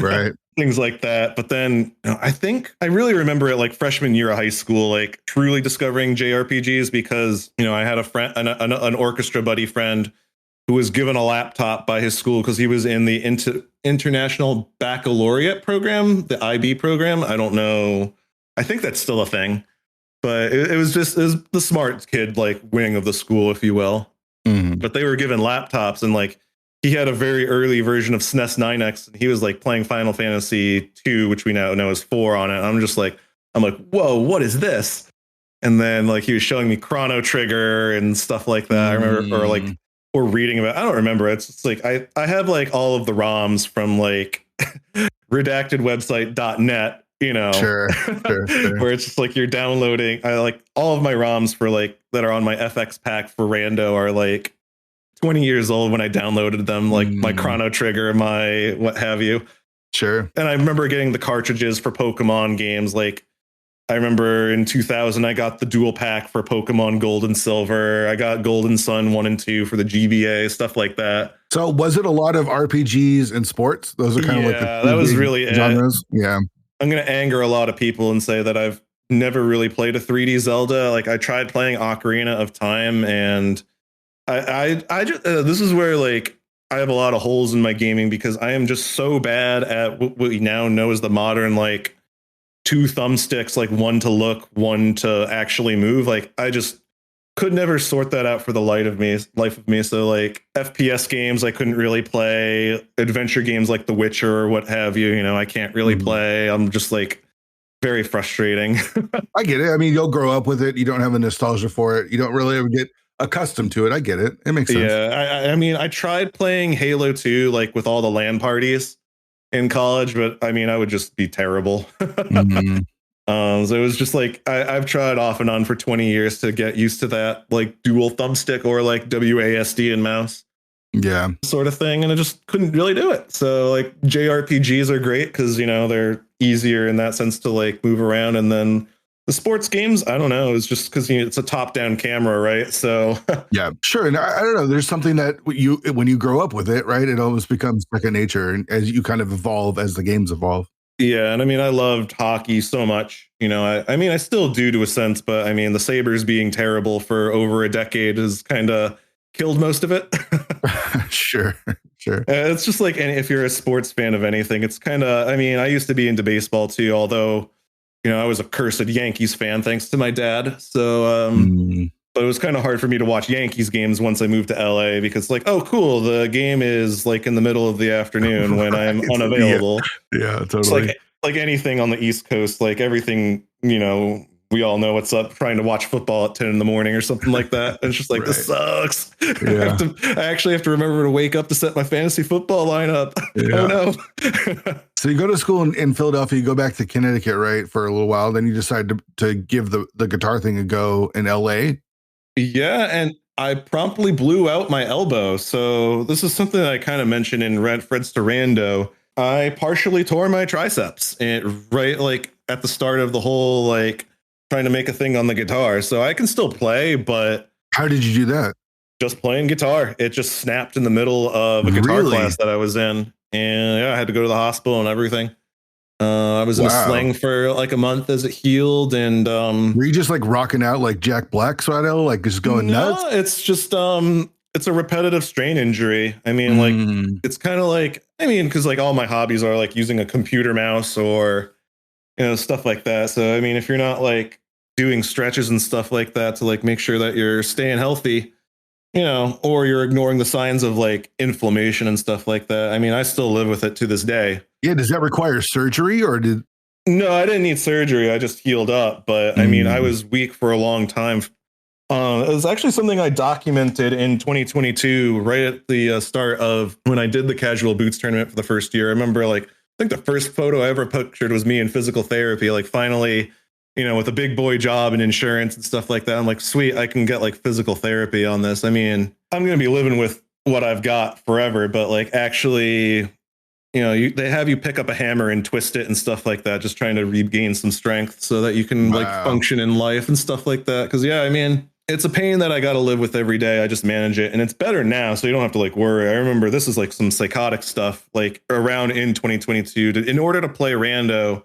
right? Things like that. But then I think I really remember it like freshman year of high school, like truly discovering JRPGs, because, I had a friend, an orchestra buddy friend who was given a laptop by his school because he was in the International Baccalaureate program, the IB program. I don't know. I think that's still a thing. But it was the smart kid, like wing of the school, if you will. Mm-hmm. But they were given laptops, and like he had a very early version of SNES 9X, and he was like playing Final Fantasy 2, which we now know is 4 on it. I'm like, whoa, what is this? And then like he was showing me Chrono Trigger and stuff like that. I remember, or reading about. I don't remember. It's like I have like all of the ROMs from like redactedwebsite.net. Sure. Where it's just like you're downloading. I like all of my ROMs for like that are on my FX pack for Rando are like 20 years old when I downloaded them, like my Chrono Trigger, my what have you. Sure. And I remember getting the cartridges for Pokemon games. Like I remember in 2000, I got the dual pack for Pokemon Gold and Silver. I got Golden Sun 1 and 2 for the GBA, stuff like that. So was it a lot of RPGs and sports? Those are kind of like that was really genres. Yeah. I'm going to anger a lot of people and say that I've never really played a 3D Zelda. Like I tried playing Ocarina of Time, and I just this is where like I have a lot of holes in my gaming because I am just so bad at what we now know as the modern like 2 thumbsticks, like one to look, one to actually move. Like I just could never sort that out for the life of me. So like FPS games, I couldn't really play. Adventure games like The Witcher or what have you, I can't really play. I'm just like very frustrating. I get it. I mean, you'll grow up with it. You don't have a nostalgia for it. You don't really ever get accustomed to it. I get it. It makes sense. Yeah. I mean, I tried playing Halo 2, like with all the LAN parties in college, but I mean, I would just be terrible. So it was just like I've tried off and on for 20 years to get used to that like dual thumbstick or like WASD and mouse sort of thing, and I just couldn't really do it. So like JRPGs are great because they're easier in that sense to like move around, and then the sports games, I don't know, it's just because it's a top-down camera, right? So yeah, sure. And I don't know, there's something that when you grow up with it, right, it almost becomes second nature, and as you kind of evolve as the games evolve. Yeah, and I mean, I loved hockey so much. I mean, I still do to a sense, but I mean, the Sabres being terrible for over a decade has kind of killed most of it. Sure. It's just like if you're a sports fan of anything, it's kind of, I mean, I used to be into baseball too, although, I was a cursed Yankees fan thanks to my dad. So, but it was kind of hard for me to watch Yankees games once I moved to LA because like, oh, cool. The game is like in the middle of the afternoon when I'm unavailable. Yeah, totally. It's like anything on the East Coast, like everything, we all know what's up, trying to watch football at 10 in the morning or something like that. And it's just like, This sucks. Yeah. I actually have to remember to wake up to set my fantasy football lineup. Yeah. Oh no. So you go to school in Philadelphia, you go back to Connecticut, right, for a little while. Then you decide to give the guitar thing a go in LA. Yeah. And I promptly blew out my elbow. So this is something that I kind of mentioned in Fred's to Rando. I partially tore my triceps and right like at the start of the whole like trying to make a thing on the guitar. So I can still play, but how did you do that? Just playing guitar. It just snapped in the middle of a guitar class that I was in. And I had to go to the hospital and everything. I was in a sling for like a month as it healed. And were you just like rocking out like Jack Black style, like just going nuts? No, it's just it's a repetitive strain injury. I mean, like it's kind of like, I mean, because like all my hobbies are like using a computer mouse or stuff like that. So I mean, if you're not like doing stretches and stuff like that to like make sure that you're staying healthy, or you're ignoring the signs of like inflammation and stuff like that. I mean, I still live with it to this day. Yeah. Does that require surgery or did? No, I didn't need surgery. I just healed up. But I mean, I was weak for a long time. It was actually something I documented in 2022, right at the start of when I did the Casual Boots tournament for the first year. I remember like, I think the first photo I ever pictured was me in physical therapy, like finally, with a big boy job and insurance and stuff like that. I'm like, sweet, I can get like physical therapy on this. I mean, I'm going to be living with what I've got forever, but like actually, they have you pick up a hammer and twist it and stuff like that, just trying to regain some strength so that you can like function in life and stuff like that. Cause yeah, I mean, it's a pain that I got to live with every day. I just manage it and it's better now. So you don't have to like worry. I remember this is like some psychotic stuff like around in 2022 in order to play Rando.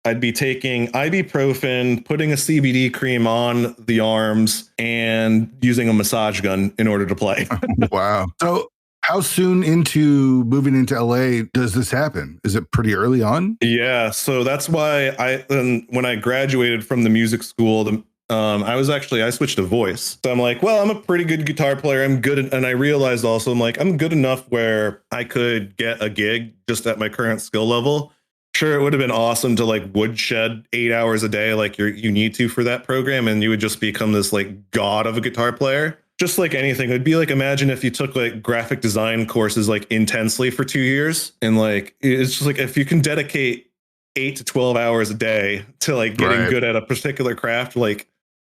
I'd be taking ibuprofen, putting a CBD cream on the arms, and using a massage gun in order to play. Wow. So how soon into moving into LA does this happen? Is it pretty early on? Yeah, so that's why when I graduated from the music school, I switched to voice. So I'm like, well, I'm a pretty good guitar player. I'm good, and I realized also I'm good enough where I could get a gig just at my current skill level. Sure, it would have been awesome to like woodshed 8 hours a day, like you need to for that program, and you would just become this like god of a guitar player. Just like anything, it'd be like, imagine if you took like graphic design courses like intensely for 2 years, and like it's just like if you can dedicate 8 to 12 hours a day to like getting good at a particular craft, like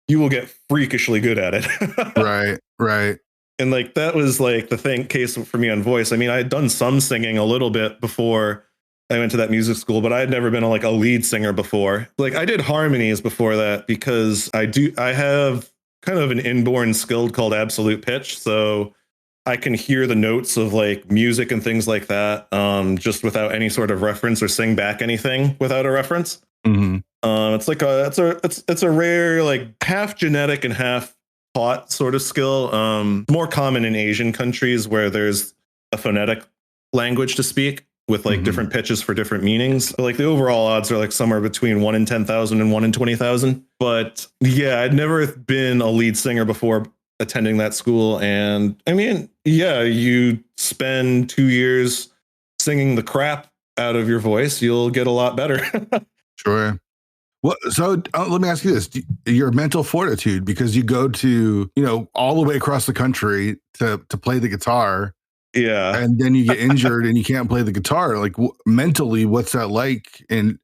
you will get freakishly good at it. Right. And like that was like the case for me on voice. I mean, I had done some singing a little bit before I went to that music school, but I had never been a lead singer before. Like I did harmonies before that because I have kind of an inborn skill called absolute pitch. So I can hear the notes of like music and things like that just without any sort of reference, or sing back anything without a reference. Mm-hmm. It's a rare, like half genetic and half taught sort of skill. More common in Asian countries where there's a phonetic language to speak with like different pitches for different meanings. But, like the overall odds are like somewhere between 1 in 10,000 and 1 in 20,000. But yeah, I'd never been a lead singer before attending that school. And I mean, yeah, you spend 2 years singing the crap out of your voice, you'll get a lot better. Sure. Well, so let me ask you this: your mental fortitude, because you go to all the way across the country to play the guitar, yeah, and then you get injured and you can't play the guitar. Like mentally, what's that like? And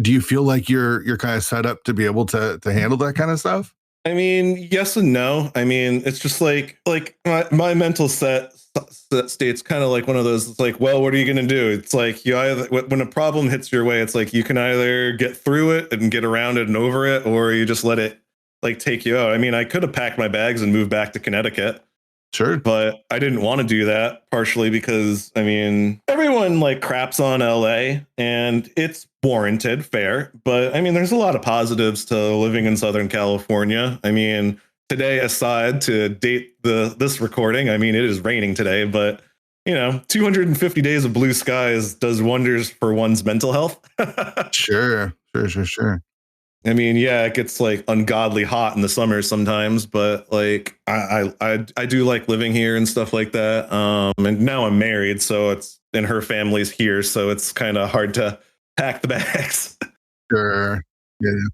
do you feel like you're kind of set up to be able to handle that kind of stuff? I mean, yes and no. I mean, it's just like my mental state's kind of like one of those. It's like, well, what are you going to do? It's like you either, when a problem hits your way, it's like you can either get through it and get around it and over it, or you just let it like take you out. I mean, I could have packed my bags and moved back to Connecticut. Sure. But I didn't want to do that, partially because, I mean, everyone like craps on LA and it's warranted, fair. But I mean, there's a lot of positives to living in Southern California. I mean, today aside, to date this recording, I mean, it is raining today, but 250 days of blue skies does wonders for one's mental health. Sure. I mean, yeah, it gets like ungodly hot in the summer sometimes, but like I do like living here and stuff like that. And now I'm married, so and her family's here, so it's kind of hard to pack the bags. Sure.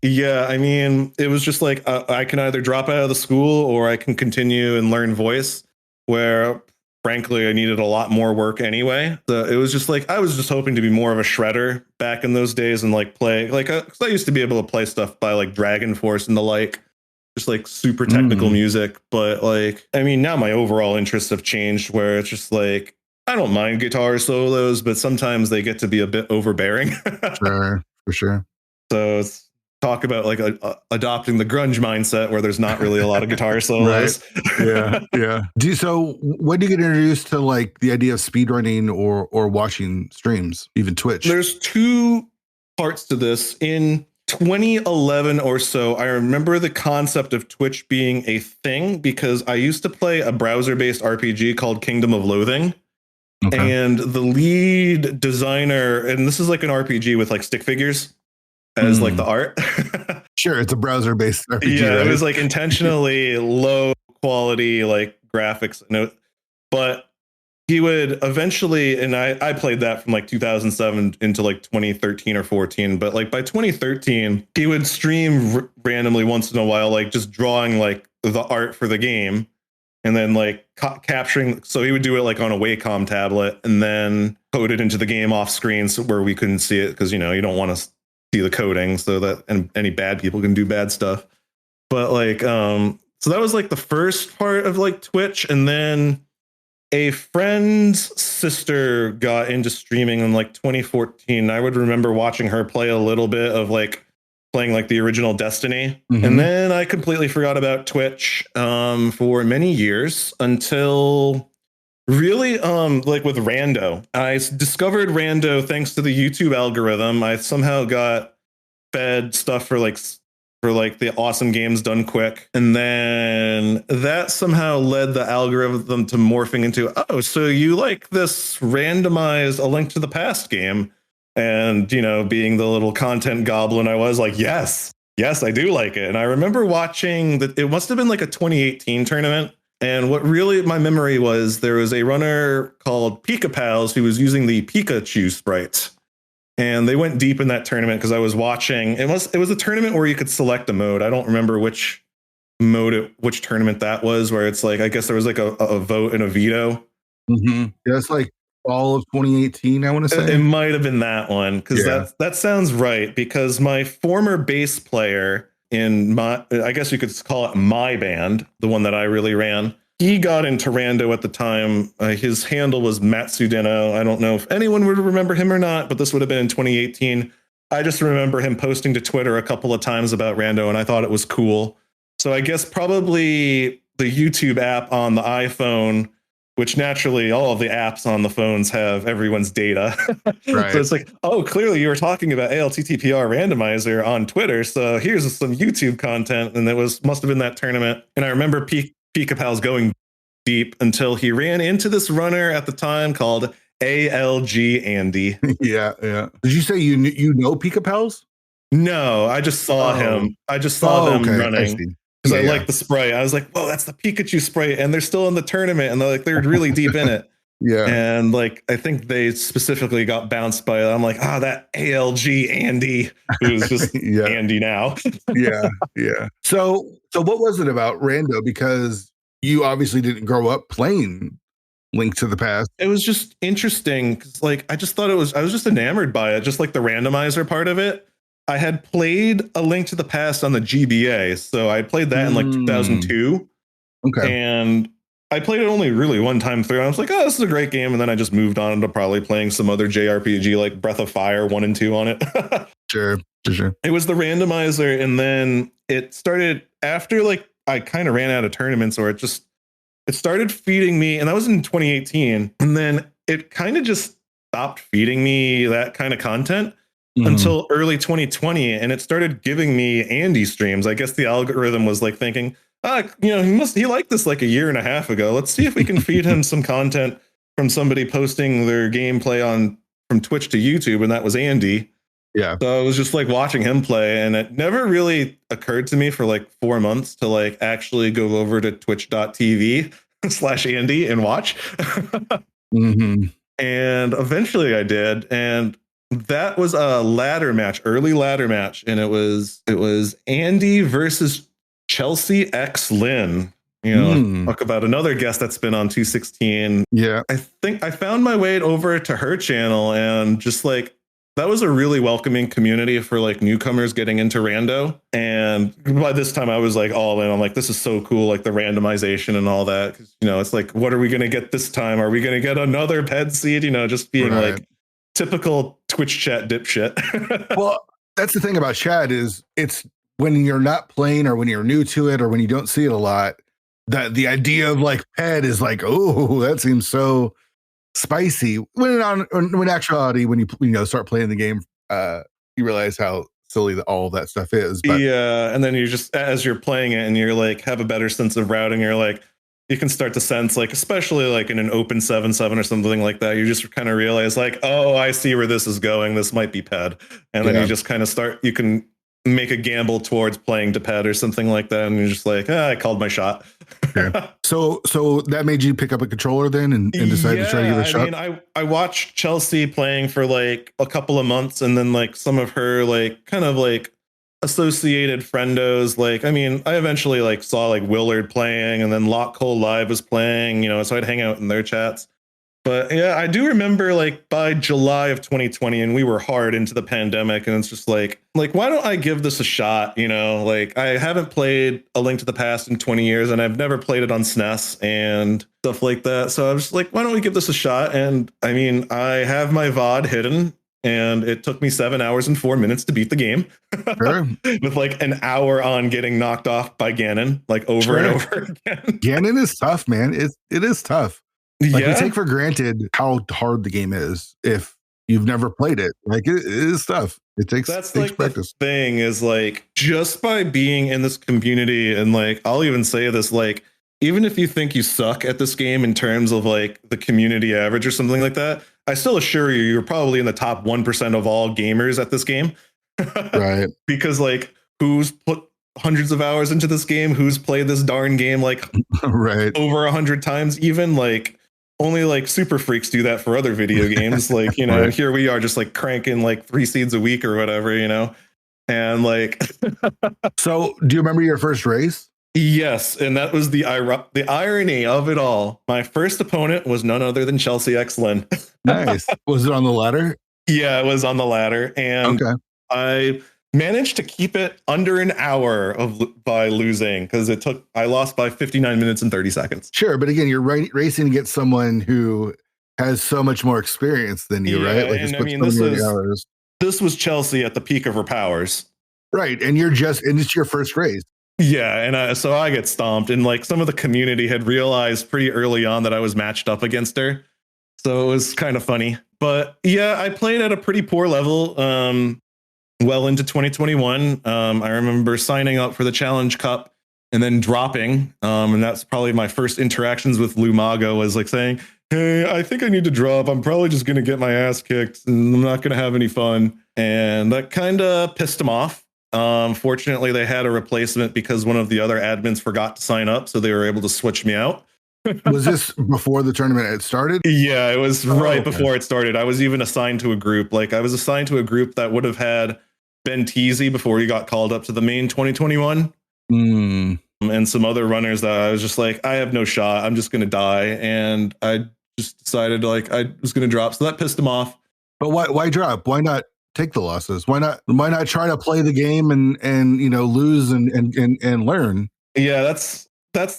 Yeah. I mean, it was just like I can either drop out of the school or I can continue and learn voice, where frankly, I needed a lot more work anyway. So it was just like, I was just hoping to be more of a shredder back in those days and like play, like, cause I used to be able to play stuff by like Dragon Force and the like, just like super technical music. But like, I mean, now my overall interests have changed, where it's just like, I don't mind guitar solos, but sometimes they get to be a bit overbearing. Sure, for sure. So it's, talk about like adopting the grunge mindset where there's not really a lot of guitar solos. Right. Yeah. So when do you get introduced to like the idea of speedrunning or watching streams, even Twitch? There's two parts to this. In 2011 or so, I remember the concept of Twitch being a thing because I used to play a browser-based RPG called Kingdom of Loathing. Okay. And the lead designer, and this is like an RPG with like stick figures as like the art. Sure, it's a browser-based RPG. Yeah, right? It was like intentionally low quality like graphics. But he would eventually, and I played that from like 2007 into like 2013 or 14. But like by 2013, he would stream randomly once in a while, like just drawing like the art for the game, and then like capturing. So he would do it like on a Wacom tablet, and then code it into the game off screen, so where we couldn't see it because you don't want to see the coding, so that and any bad people can do bad stuff. But like so that was like the first part of like Twitch, and then a friend's sister got into streaming in like 2014. I would remember watching her play a little bit of like playing like the original Destiny. And then I completely forgot about Twitch for many years until really, like with Rando. I discovered Rando thanks to the YouTube algorithm. I somehow got fed stuff for like the awesome games done quick. And then that somehow led the algorithm to morphing into, oh, so you like this randomized A Link to the Past game. And, being the little content goblin I was, like, yes, I do like it. And I remember watching that it must have been like a 2018 tournament. And what really my memory was, there was a runner called Pika Pals who was using the Pikachu sprites. And they went deep in that tournament because I was watching. It was a tournament where you could select a mode. I don't remember which tournament that was, where it's like, I guess there was like a vote and a veto. Mm-hmm. Yeah, it's like fall of 2018, I want to say. It might have been that one, because that sounds right, because my former bass player in I guess you could call it my band, the one that I really ran, he got into Rando at the time. His handle was Matsudeno. I don't know if anyone would remember him or not, but this would have been in 2018. I just remember him posting to Twitter a couple of times about Rando, and I thought it was cool. So I guess probably the YouTube app on the iPhone, which naturally all of the apps on the phones have everyone's data. Right. So it's like, oh, clearly you were talking about ALTTPR randomizer on Twitter. So here's some YouTube content. And must have been that tournament. And I remember Pika Pals going deep until he ran into this runner at the time called ALG Andy. Yeah. Did you say you know Pika Pals? No, I just saw him. I just saw them running. Because I like the sprite. I was like, whoa, that's the Pikachu sprite. And they're still in the tournament. And they're really deep in it. Yeah. And like, I think they specifically got bounced by, I'm like, that ALG Andy, who's just Andy now. Yeah. So what was it about Rando? Because you obviously didn't grow up playing Link to the Past. It was just interesting. Cause like, I just thought I was just enamored by it. Just like the randomizer part of it. I had played A Link to the Past on the GBA, so I played that in like 2002. Okay. And I played it only really one time through. And I was like, oh, this is a great game. And then I just moved on to probably playing some other JRPG like Breath of Fire 1 and 2 on it. Sure. It was the randomizer. And then it started after like I kind of ran out of tournaments, or it started feeding me. And that was in 2018. And then it kind of just stopped feeding me that kind of content. Until early 2020, and it started giving me Andy streams. I guess the algorithm was like thinking, he liked this like a year and a half ago. Let's see if we can feed him some content from somebody posting their gameplay from Twitch to YouTube, and that was Andy. Yeah. So I was just like watching him play, and it never really occurred to me for like 4 months to like actually go over to twitch.tv/Andy and watch. And eventually I did, and that was a early ladder match, and it was Andy versus Chelsea X Lynn. Talk about another guest that's been on 216. Yeah, I think I found my way over to her channel, and just like that was a really welcoming community for like newcomers getting into Rando. And by this time I was like all in. I'm like, this is so cool, like the randomization and all that. 'Cause, it's like, what are we going to get this time? Are we going to get another ped seed? Just being like typical Twitch chat dipshit. Well, that's the thing about chat is it's when you're not playing or when you're new to it or when you don't see it a lot, that the idea of like ped is like, oh, that seems so spicy. When in actuality, when you start playing the game, you realize how silly all that stuff is. But yeah, and then you just as you're playing it and you're like have a better sense of routing, you're like, you can start to sense, like, especially like in an open 7-7 or something like that, you just kind of realize like, oh, I see where this is going. This might be ped. And then you just kind of you can make a gamble towards playing to ped or something like that. And you're just like, I called my shot. So that made you pick up a controller then and decide to try to give it a shot? I mean, I watched Chelsea playing for like a couple of months, and then like some of her like kind of like associated friendos, like, I mean, I eventually like saw like Willard playing, and then Lock Cole Live was playing, so I'd hang out in their chats. But yeah, I do remember like by July of 2020, and we were hard into the pandemic, and it's just like why don't I give this a shot? Like I haven't played A Link to the Past in 20 years, and I've never played it on SNES and stuff like that. So I was like, why don't we give this a shot? And I mean, I have my VOD hidden, and it took me 7 hours and 4 minutes to beat the game. Sure. With like an hour on getting knocked off by Ganon, like over and over again. Ganon is tough, man. It is tough. Like we take for granted how hard the game is if you've never played it. Like it is tough. It takes like practice. The thing is like just by being in this community, and like I'll even say this, like even if you think you suck at this game in terms of like the community average or something like that, I still assure you you're probably in the top 1% of all gamers at this game. Right. Because like who's put hundreds of hours into this game, who's played this darn game like right over 100 times, even like only like super freaks do that for other video games. Like, you know, right. Here we are just like cranking like 3 seeds a week or whatever, you know, and like. So do you remember your first race? Yes. And that was the irony of it all. My first opponent was none other than Chelsea X Lynn. Nice. Was it on the ladder? Yeah, it was on the ladder. And I managed to keep it under an hour by losing because I lost by 59 minutes and 30 seconds. Sure. But again, you're racing against someone who has so much more experience than you, right? Like, and I mean, this was Chelsea at the peak of her powers. Right. And it's your first race. Yeah. And so I get stomped, and like some of the community had realized pretty early on that I was matched up against her. So it was kind of funny. But yeah, I played at a pretty poor level. Well into 2021. I remember signing up for the Challenge Cup and then dropping. And that's probably my first interactions with Lumago, was like saying, hey, I think I need to drop. I'm probably just going to get my ass kicked and I'm not going to have any fun. And that kind of pissed him off. Fortunately, they had a replacement because one of the other admins forgot to sign up. So they were able to switch me out. Was this before the tournament had started? Yeah, it was before it started. I was even assigned to a group. Like I was assigned to a group that would have had Ben Teasy before he got called up to the main 2021. And some other runners that I was just like, I have no shot. I'm just going to die. And I just decided like I was going to drop. So that pissed him off. But why drop? Why not take the losses? Why not try to play the game and you know, lose and learn? Yeah, that's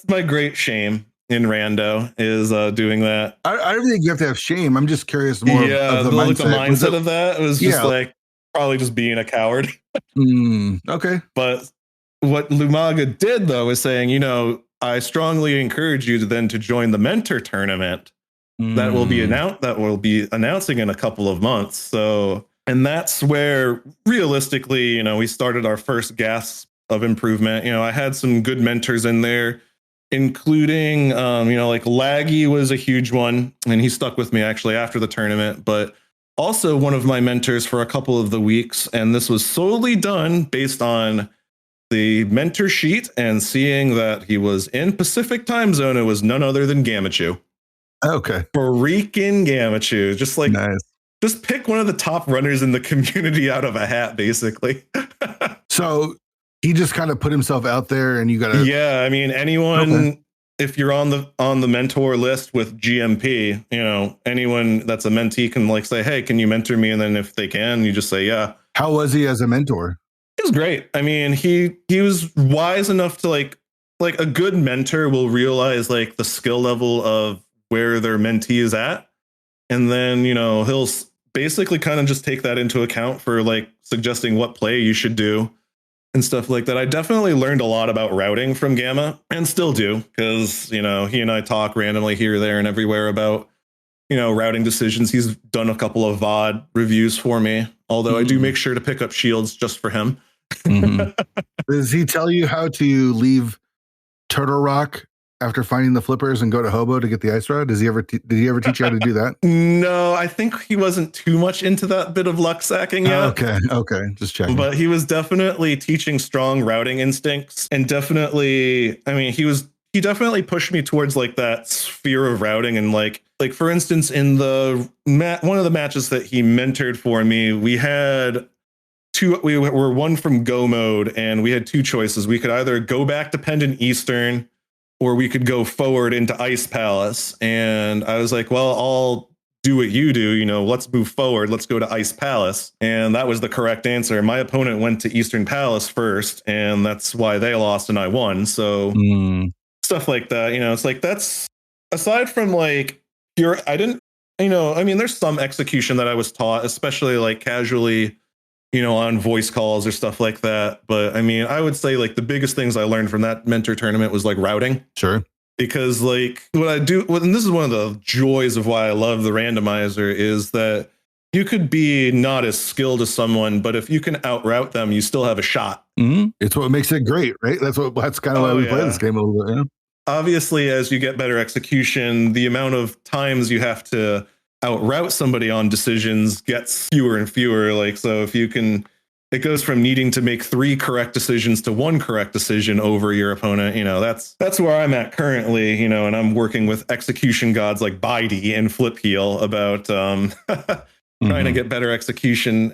my great shame in Rando is doing that. I don't think you have to have shame. I'm just curious more of the mindset of that. It was just like probably just being a coward. Okay. But what Lumaga did though is saying, you know, I strongly encourage you to join the mentor tournament that will be announcing in a couple of months. So, and that's where realistically, you know, we started our first gasp of improvement. You know, I had some good mentors in there, including, you know, like Laggy was a huge one, and he stuck with me actually after the tournament, but also one of my mentors for a couple of the weeks. And this was solely done based on the mentor sheet and seeing that he was in Pacific time zone. It was none other than Gamachu. Okay. Freaking Gamachu. Just like, nice. Just pick one of the top runners in the community out of a hat, basically. So he just kind of put himself out there, and you got to. Yeah. I mean, anyone, if you're on the mentor list with GMP, you know, anyone that's a mentee can like say, hey, can you mentor me? And then if they can, you just say, yeah. How was he as a mentor? He was great. I mean, he was wise enough to like a good mentor will realize like the skill level of where their mentee is at. And then, you know, he'll basically kind of just take that into account for like suggesting what play you should do and stuff like that. I definitely learned a lot about routing from Gamma, and still do, because, you know, he and I talk randomly here, there, and everywhere about, you know, routing decisions. He's done a couple of VOD reviews for me, although I do make sure to pick up shields just for him. Does he tell you how to leave Turtle Rock after finding the flippers and go to Hobo to get the ice rod? Did he ever teach you how to do that? No, I think he wasn't too much into that bit of luck sacking yet. Okay, just checking. But he was definitely teaching strong routing instincts, and definitely, I mean, he definitely pushed me towards like that sphere of routing. And like for instance, in the one of the matches that he mentored for me, we were one from go mode, and we had two choices. We could either go back dependent Eastern, or we could go forward into Ice Palace. And I was like, well, I'll do what you do, you know, let's move forward. Let's go to Ice Palace. And that was the correct answer. My opponent went to Eastern Palace first, and that's why they lost and I won. So stuff like that, you know, it's like, that's aside from like I didn't, you know, I mean, there's some execution that I was taught, especially like casually, you know, on voice calls or stuff like that. But I mean, I would say like the biggest things I learned from that mentor tournament was like routing. Sure. Because like what I do, and this is one of the joys of why I love the randomizer, is that you could be not as skilled as someone, but if you can outroute them, you still have a shot. Mm-hmm. It's what makes it great, right? That's kind of why we play this game a little bit. Yeah? Obviously, as you get better execution, the amount of times you have to outroute somebody on decisions gets fewer and fewer. Like, so if you can, it goes from needing to make 3 correct decisions to 1 correct decision over your opponent. You know, that's where I'm at currently, you know, and I'm working with execution gods like Bidey and Flip Heel about trying to get better execution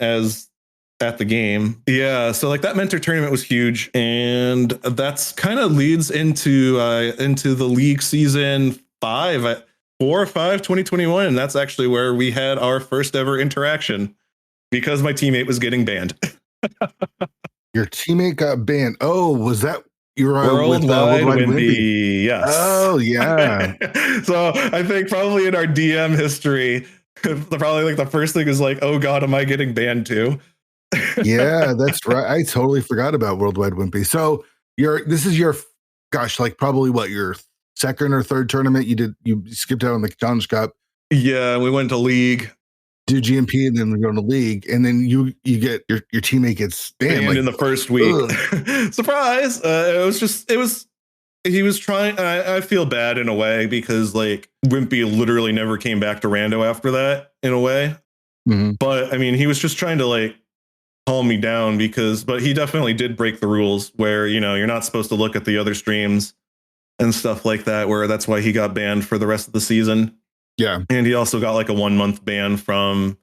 at the game. Yeah, so like that mentor tournament was huge, and that's kind of leads into the league season 4 or 5 2021, and that's actually where we had our first ever interaction because my teammate was getting banned. Your teammate got banned. Oh, was that you're Worldwide Wimpy? Yes. Oh yeah. So I think probably in our DM history, probably like the first thing is like, oh god, am I getting banned too? Yeah, that's right. I totally forgot about Worldwide Wimpy. So this is your like probably what, your second or third tournament you skipped out on the Challenge Cup. Yeah, we went to League, do GMP, and then we go to League, and then you get your teammate gets banned like, in the first week. Surprise! He was trying. I feel bad in a way because like Wimpy literally never came back to Rando after that in a way. Mm-hmm. But I mean, he was just trying to like calm me down but he definitely did break the rules where, you know, you're not supposed to look at the other streams and stuff like that, where that's why he got banned for the rest of the season. Yeah. And he also got like a 1-month ban from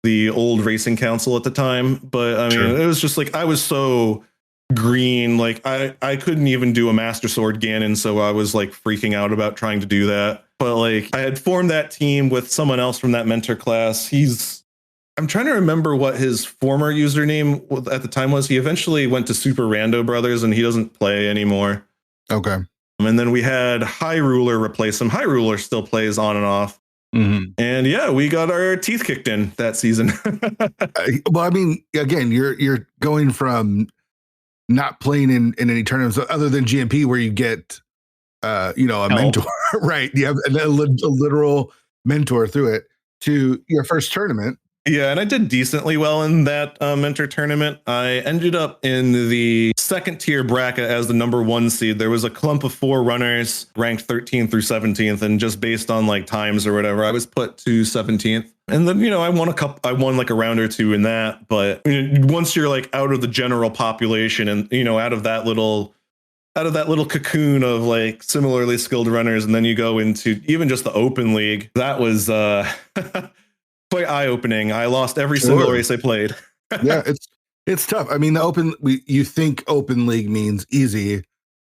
the old racing council at the time. But I mean, It was just like, I was so green. Like I couldn't even do a Master Sword Ganon. So I was like freaking out about trying to do that. But like I had formed that team with someone else from that mentor class. I'm trying to remember what his former username at the time was. He eventually went to Super Rando Brothers and he doesn't play anymore. Okay. And then we had High Ruler replace him. High Ruler still plays on and off. Mm-hmm. And yeah, we got our teeth kicked in that season. Well, I mean, again, you're going from not playing in any tournaments other than GMP where you get, a mentor, right? You have a literal mentor through it to your first tournament. Yeah, and I did decently well in that mentor tournament. I ended up in the second tier bracket as the number 1 seed. There was a clump of 4 runners ranked 13th through 17th, and just based on like times or whatever, I was put to 17th. And then, I won like a round or 2 in that. But once you're like out of the general population and, out of that little cocoon of like similarly skilled runners, and then you go into even just the open league, that was quite eye-opening. I lost every single race I played. Yeah, it's tough. I mean, you think open league means easy,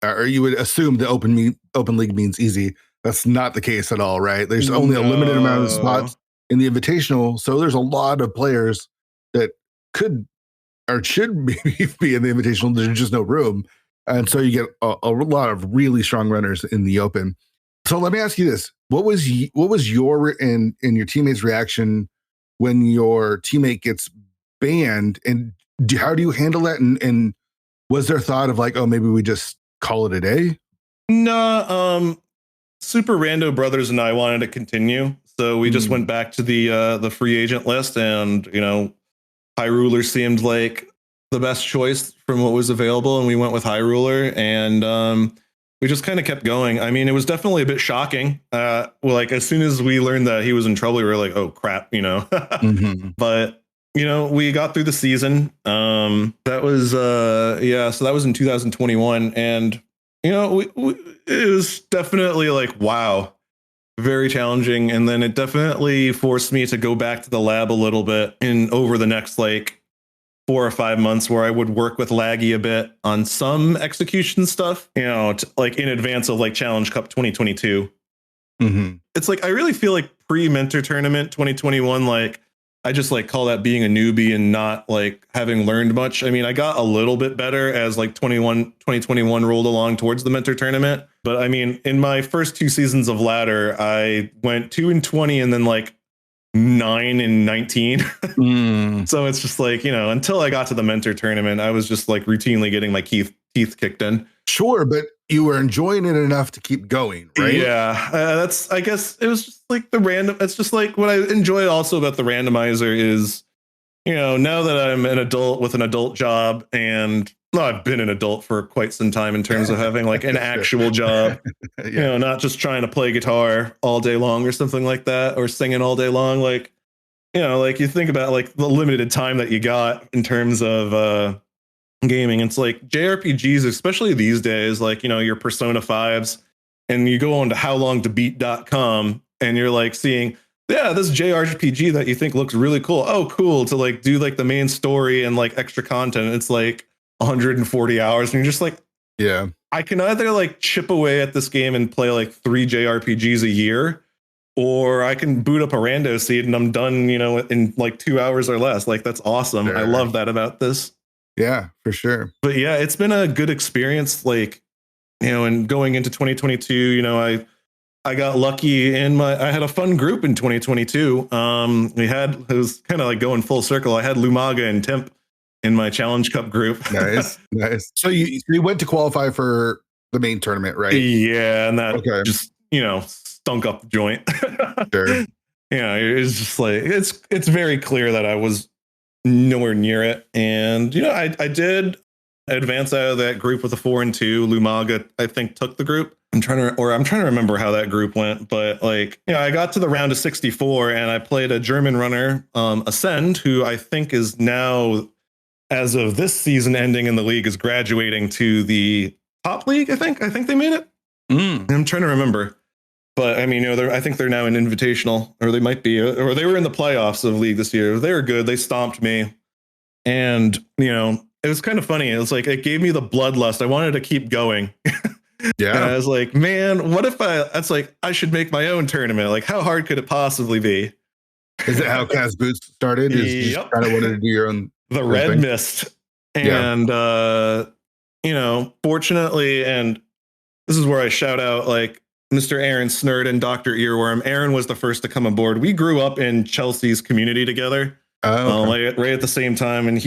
or you would assume the open league means easy. That's not the case at all, right? There's only a limited amount of spots in the invitational, so there's a lot of players that could or should maybe be in the invitational. There's just no room, and so you get a lot of really strong runners in the open. So let me ask you this: what was your and your teammates' reaction when your teammate gets banned, and how do you handle that? And was there thought of like, oh, maybe we just call it a day? No, Super Rando Brothers and I wanted to continue, so we just went back to the free agent list, and High Ruler seemed like the best choice from what was available, and we went with High Ruler, and we just kind of kept going. I mean, it was definitely a bit shocking. Like as soon as we learned that he was in trouble, we were like, "Oh crap," mm-hmm. But we got through the season. That was so that was in 2021, and it was definitely like, wow, very challenging. And then it definitely forced me to go back to the lab a little bit over the next like 4 or 5 months, where I would work with Laggy a bit on some execution stuff, like in advance of like Challenge Cup 2022. Mm-hmm. It's like, I really feel like pre-mentor tournament 2021, like I just like call that being a newbie and not like having learned much. I mean, I got a little bit better as like 2021 rolled along towards the mentor tournament. But I mean, in my first 2 seasons of ladder, I went 2-20 and then like 9-19. So it's just like, until I got to the mentor tournament, I was just like routinely getting my teeth kicked in. Sure, but you were enjoying it enough to keep going, right? Yeah, I guess it was just like it's just like what I enjoy also about the randomizer is, now that I'm an adult with an adult job, and well, I've been an adult for quite some time in terms of having like an actual job, Yeah. not just trying to play guitar all day long or something like that, or singing all day long. Like, like you think about like the limited time that you got in terms of gaming. It's like JRPGs, especially these days, like, your Persona 5s, and you go on to howlongtobeat.com and you're like seeing, yeah, this JRPG that you think looks really cool. Oh, cool. To like do like the main story and like extra content. It's like 140 hours. And you're just like, yeah, I can either like chip away at this game and play like 3 JRPGs a year, or I can boot up a rando seed and I'm done, in like 2 hours or less. Like, that's awesome. Sure. I love that about this. Yeah, for sure. But yeah, it's been a good experience. Like, and going into 2022, I got lucky I had a fun group in 2022. It was kind of like going full circle. I had Lumaga and Temp in my Challenge Cup group. Nice. So you went to qualify for the main tournament, right? Yeah, and that just, stunk up the joint. Sure. It's just like, it's very clear that I was nowhere near it. And, I did advance out of that group with a 4 and 2. Lumaga, I think, took the group. I'm trying to remember how that group went, but like, I got to the round of 64 and I played a German runner, Ascend, who I think is now, as of this season ending in the league, is graduating to the top league. I think they made it. I'm trying to remember, but I mean, I think they're now an invitational, or they might be, or they were in the playoffs of the league this year. They were good. They stomped me, and it was kind of funny. It was like, it gave me the bloodlust. I wanted to keep going. Yeah. And I was like, man, what if I should make my own tournament? Like, how hard could it possibly be? Is it how Kaz Boots started? Is you just kind of wanted to do your own the Red thing? Mist. And fortunately, and this is where I shout out like Mr. Aaron Snurd and Dr. Earworm. Aaron was the first to come aboard. We grew up in Chelsea's community together. Right at the same time, and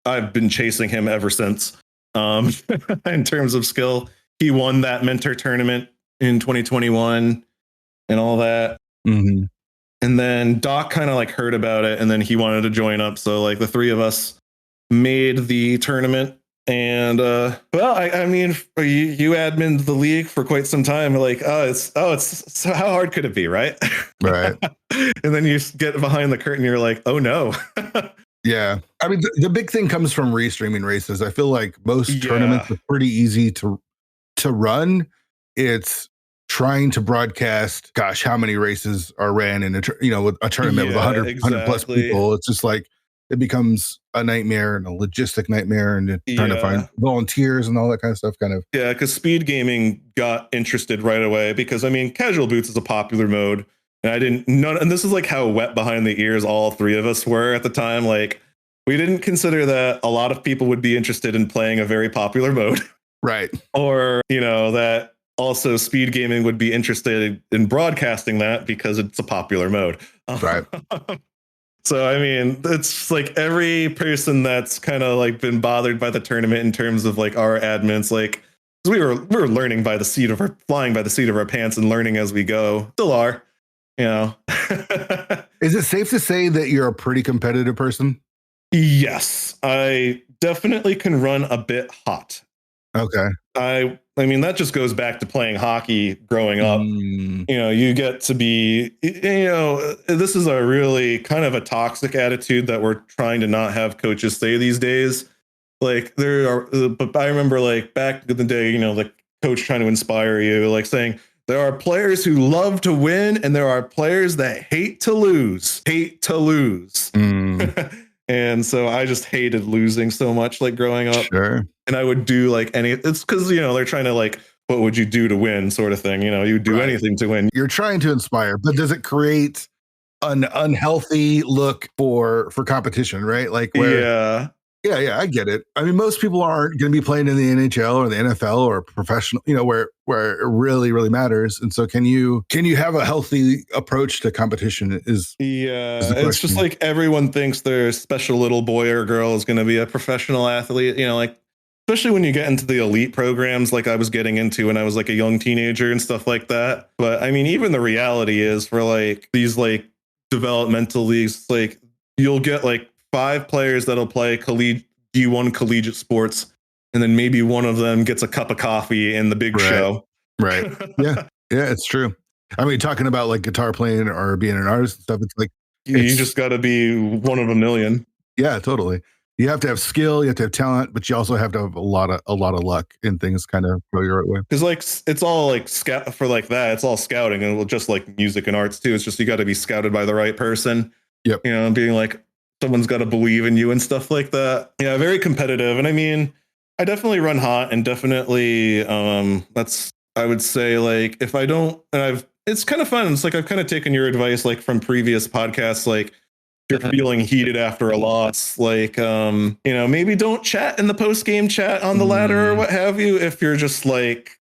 I've been chasing him ever since. In terms of skill, he won that mentor tournament in 2021 and all that. Mm-hmm. And then Doc kind of like heard about it, and then he wanted to join up. So like the 3 of us made the tournament. And I mean, you admin the league for quite some time. Like, it's so how hard could it be, right? Right. And then you get behind the curtain, you're like, oh no. Yeah. I mean, the big thing comes from restreaming races. I feel like most tournaments are pretty easy to run. It's trying to broadcast, gosh, how many races are ran in with a tournament with 100 plus people. It's just like, it becomes a nightmare and a logistic nightmare, and trying to find volunteers and all that kind of stuff. Yeah, because speed gaming got interested right away, because I mean, casual boots is a popular mode, and and this is like how wet behind the ears all 3 of us were at the time. Like, we didn't consider that a lot of people would be interested in playing a very popular mode, right? Or that also speed gaming would be interested in broadcasting that because it's a popular mode, right? So, I mean, it's like every person that's kind of like been bothered by the tournament in terms of like our admins, like we were learning flying by the seat of our pants and learning as we go. Still are, Is it safe to say that you're a pretty competitive person? Yes, I definitely can run a bit hot. Okay. I mean, that just goes back to playing hockey growing up. You get to be, this is a really kind of a toxic attitude that we're trying to not have coaches say these days. Like, but I remember like back in the day, the coach trying to inspire you, like saying, there are players who love to win and there are players that hate to lose. And so I just hated losing so much, like growing up. Sure. And I would do like it's because, they're trying to like, what would you do to win sort of thing? You would do anything to win. You're trying to inspire, but does it create an unhealthy look for competition, right? Like where, yeah, I get it. I mean, most people aren't going to be playing in the NHL or the NFL or professional, where it really, really matters. And so can you have a healthy approach to competition is it's just like everyone thinks their special little boy or girl is going to be a professional athlete, like especially when you get into the elite programs like I was getting into when I was like a young teenager and stuff like that. But I mean, even the reality is for like these like developmental leagues, like you'll get like 5 players that'll play D1 collegiate sports, and then maybe one of them gets a cup of coffee in the big show. Right. Yeah. Yeah, it's true. I mean, talking about like guitar playing or being an artist and stuff, it's like you just got to be one of a million. Yeah, totally. You have to have skill, you have to have talent, but you also have to have a lot of luck and things kind of go your right way. Because like it's all like scout for like that. It's all scouting, and just like music and arts too. It's just you got to be scouted by the right person. Yep. You know, being like someone's got to believe in you and stuff like that. Yeah, very competitive. And I mean, I definitely run hot, and definitely that's I would say like if I don't, and it's kind of fun. It's like I've kind of taken your advice like from previous podcasts, like. You're feeling heated after a loss, like maybe don't chat in the post-game chat on the ladder or what have you if you're just like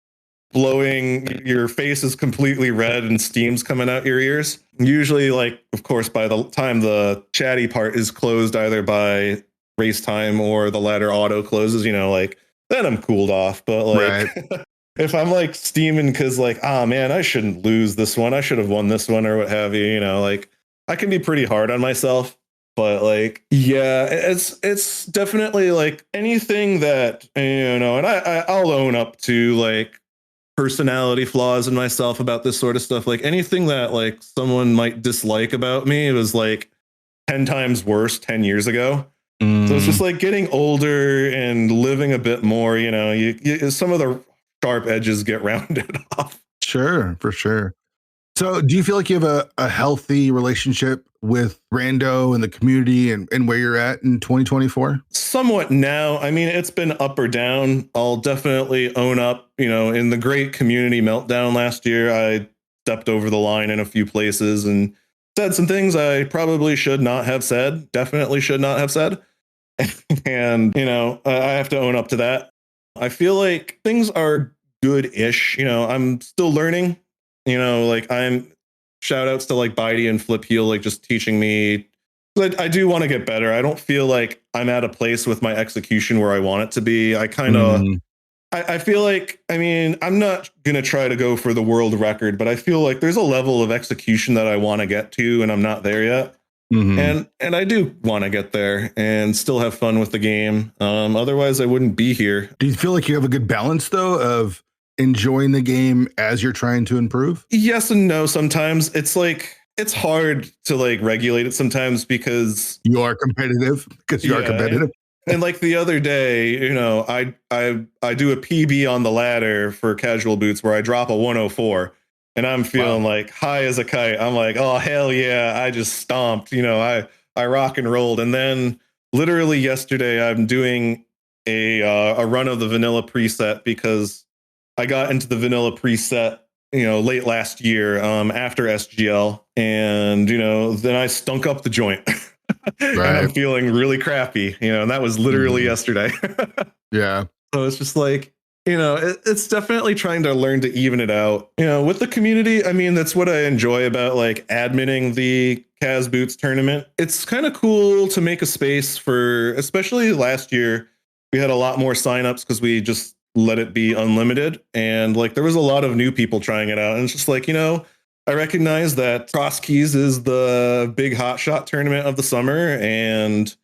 blowing, your face is completely red and steam's coming out your ears. Usually, like, of course, by the time the chatty part is closed, either by race time or the ladder auto closes, like then I'm cooled off. But like if I'm like steaming because like, man, I shouldn't lose this one, I should have won this one or what have you, like I can be pretty hard on myself, but like, yeah, it's definitely like anything that, and I'll own up to like personality flaws in myself about this sort of stuff. Like anything that like someone might dislike about me, it was like 10 times worse 10 years ago. So it's just like getting older and living a bit more, you some of the sharp edges get rounded off. Sure, for sure. So do you feel like you have a healthy relationship with Rando and the community and where you're at in 2024? Somewhat now. I mean, it's been up or down. I'll definitely own up, in the great community meltdown last year, I stepped over the line in a few places and said some things I probably should not have said, definitely should not have said. And, I have to own up to that. I feel like things are good-ish. I'm still learning. Like I'm shout outs to like Bitey and Flip Heel, like just teaching me. I do want to get better. I don't feel like I'm at a place with my execution where I want it to be. I kind of, I feel like, I mean, I'm not going to try to go for the world record, but I feel like there's a level of execution that I want to get to, and I'm not there yet. And I do want to get there and still have fun with the game. Otherwise I wouldn't be here. Do you feel like you have a good balance though of enjoying the game as you're trying to improve? Yes and no. Sometimes it's like it's hard to like regulate it sometimes because you are competitive. And like the other day, I do a PB on the ladder for casual boots where I drop a 104 and I'm feeling like high as a kite. I'm like, oh hell yeah, I just stomped. I rock and rolled. And then literally yesterday I'm doing a run of the vanilla preset because I got into the vanilla preset, late last year after SGL. And, then I stunk up the joint. And I'm feeling really crappy, and that was literally yesterday. Yeah. So it's just like, it's definitely trying to learn to even it out, with the community. I mean, that's what I enjoy about like adminning the Kaz Boots tournament. It's kind of cool to make a space for, especially last year, we had a lot more signups because we just let it be unlimited. And like, there was a lot of new people trying it out. And it's just like, I recognize that Cross Keys is the big hotshot tournament of the summer. And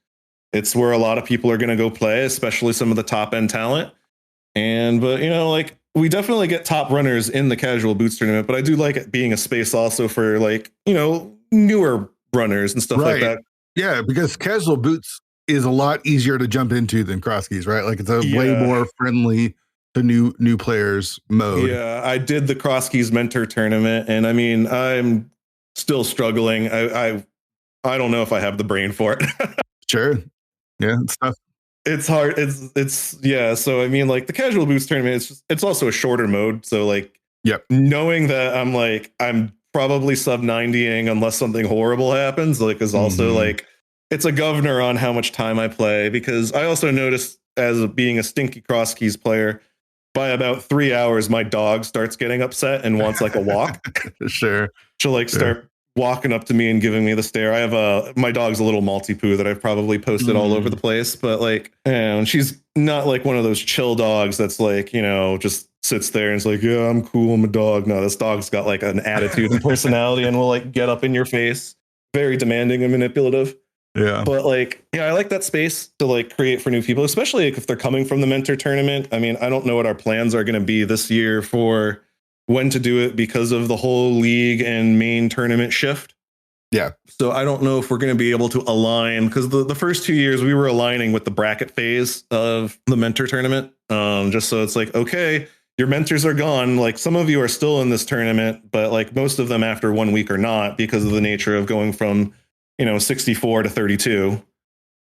it's where a lot of people are going to go play, especially some of the top end talent. But like we definitely get top runners in the casual boots tournament, but I do like it being a space also for like, newer runners and stuff like that. Yeah. Because casual boots is a lot easier to jump into than Cross Keys, right? Like it's a way more friendly to new players mode. Yeah, I did the Cross Keys mentor tournament, and I mean, I'm still struggling. I don't know if I have the brain for it. Sure. Yeah, it's tough. It's hard. It's yeah. So I mean, like the casual boots tournament, it's also a shorter mode. So like, knowing that I'm probably sub 90ing unless something horrible happens, like is also like it's a governor on how much time I play, because I also noticed as being a stinky Cross Keys player, by about 3 hours, my dog starts getting upset and wants like a walk. Sure. She'll like start walking up to me and giving me the stare. I have my dog's a little Maltipoo that I've probably posted all over the place, but like, and she's not like one of those chill dogs that's like, just sits there and is like, yeah, I'm cool, I'm a dog. No, this dog's got like an attitude and personality and will like get up in your face. Very demanding and manipulative. Yeah. But like, yeah, I like that space to like create for new people, especially if they're coming from the mentor tournament. I mean, I don't know what our plans are going to be this year for when to do it because of the whole league and main tournament shift. Yeah. So I don't know if we're going to be able to align, because the first 2 years we were aligning with the bracket phase of the mentor tournament. Just so it's like, okay, your mentors are gone. Like some of you are still in this tournament, but like most of them after 1 week are not, because of the nature of going from 64 to 32.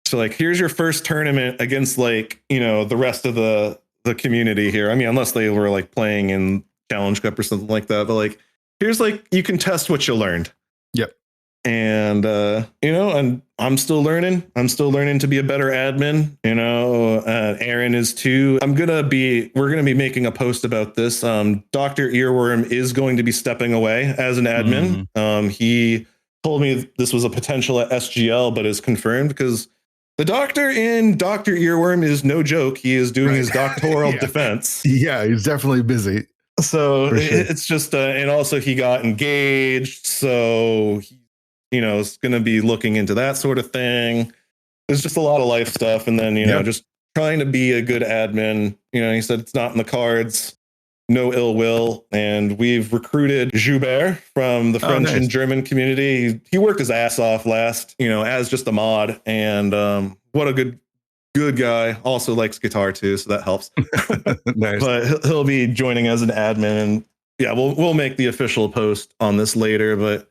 So like, here's your first tournament against like, the rest of the community here. I mean, unless they were like playing in Challenge Cup or something like that, but like, here's like, you can test what you learned. Yep. And, and I'm still learning. I'm still learning to be a better admin. Aaron is too. We're going to be making a post about this. Dr. Earworm is going to be stepping away as an admin. He told me this was a potential at SGL, but is confirmed because the doctor in Dr. Earworm is no joke. He is doing his doctoral defense. Yeah, he's definitely busy. So it's just, and also he got engaged. So, is going to be looking into that sort of thing. There's just a lot of life stuff. And then, just trying to be a good admin. He said it's not in the cards. No ill will. And we've recruited Joubert from the French and German community. He worked his ass off last, as just a mod. And what a good guy. Also likes guitar too, so that helps. Nice. But he'll be joining as an admin. And yeah, we'll make the official post on this later. But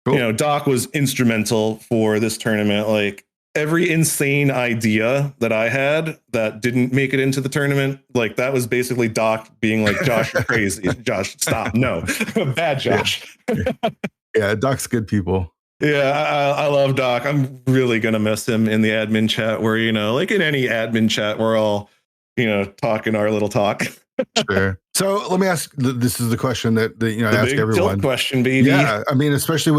cool. Doc was instrumental for this tournament. Like, every insane idea that I had that didn't make it into the tournament, like that was basically Doc being like, Josh, you're crazy. Josh, stop. No, bad Josh. Yeah, Doc's good people. Yeah, I love Doc. I'm really going to miss him in the admin chat where, like in any admin chat, we're all, talking our little talk. Sure. So let me ask, this is the question that I ask everyone. Question, baby. Yeah. I mean, especially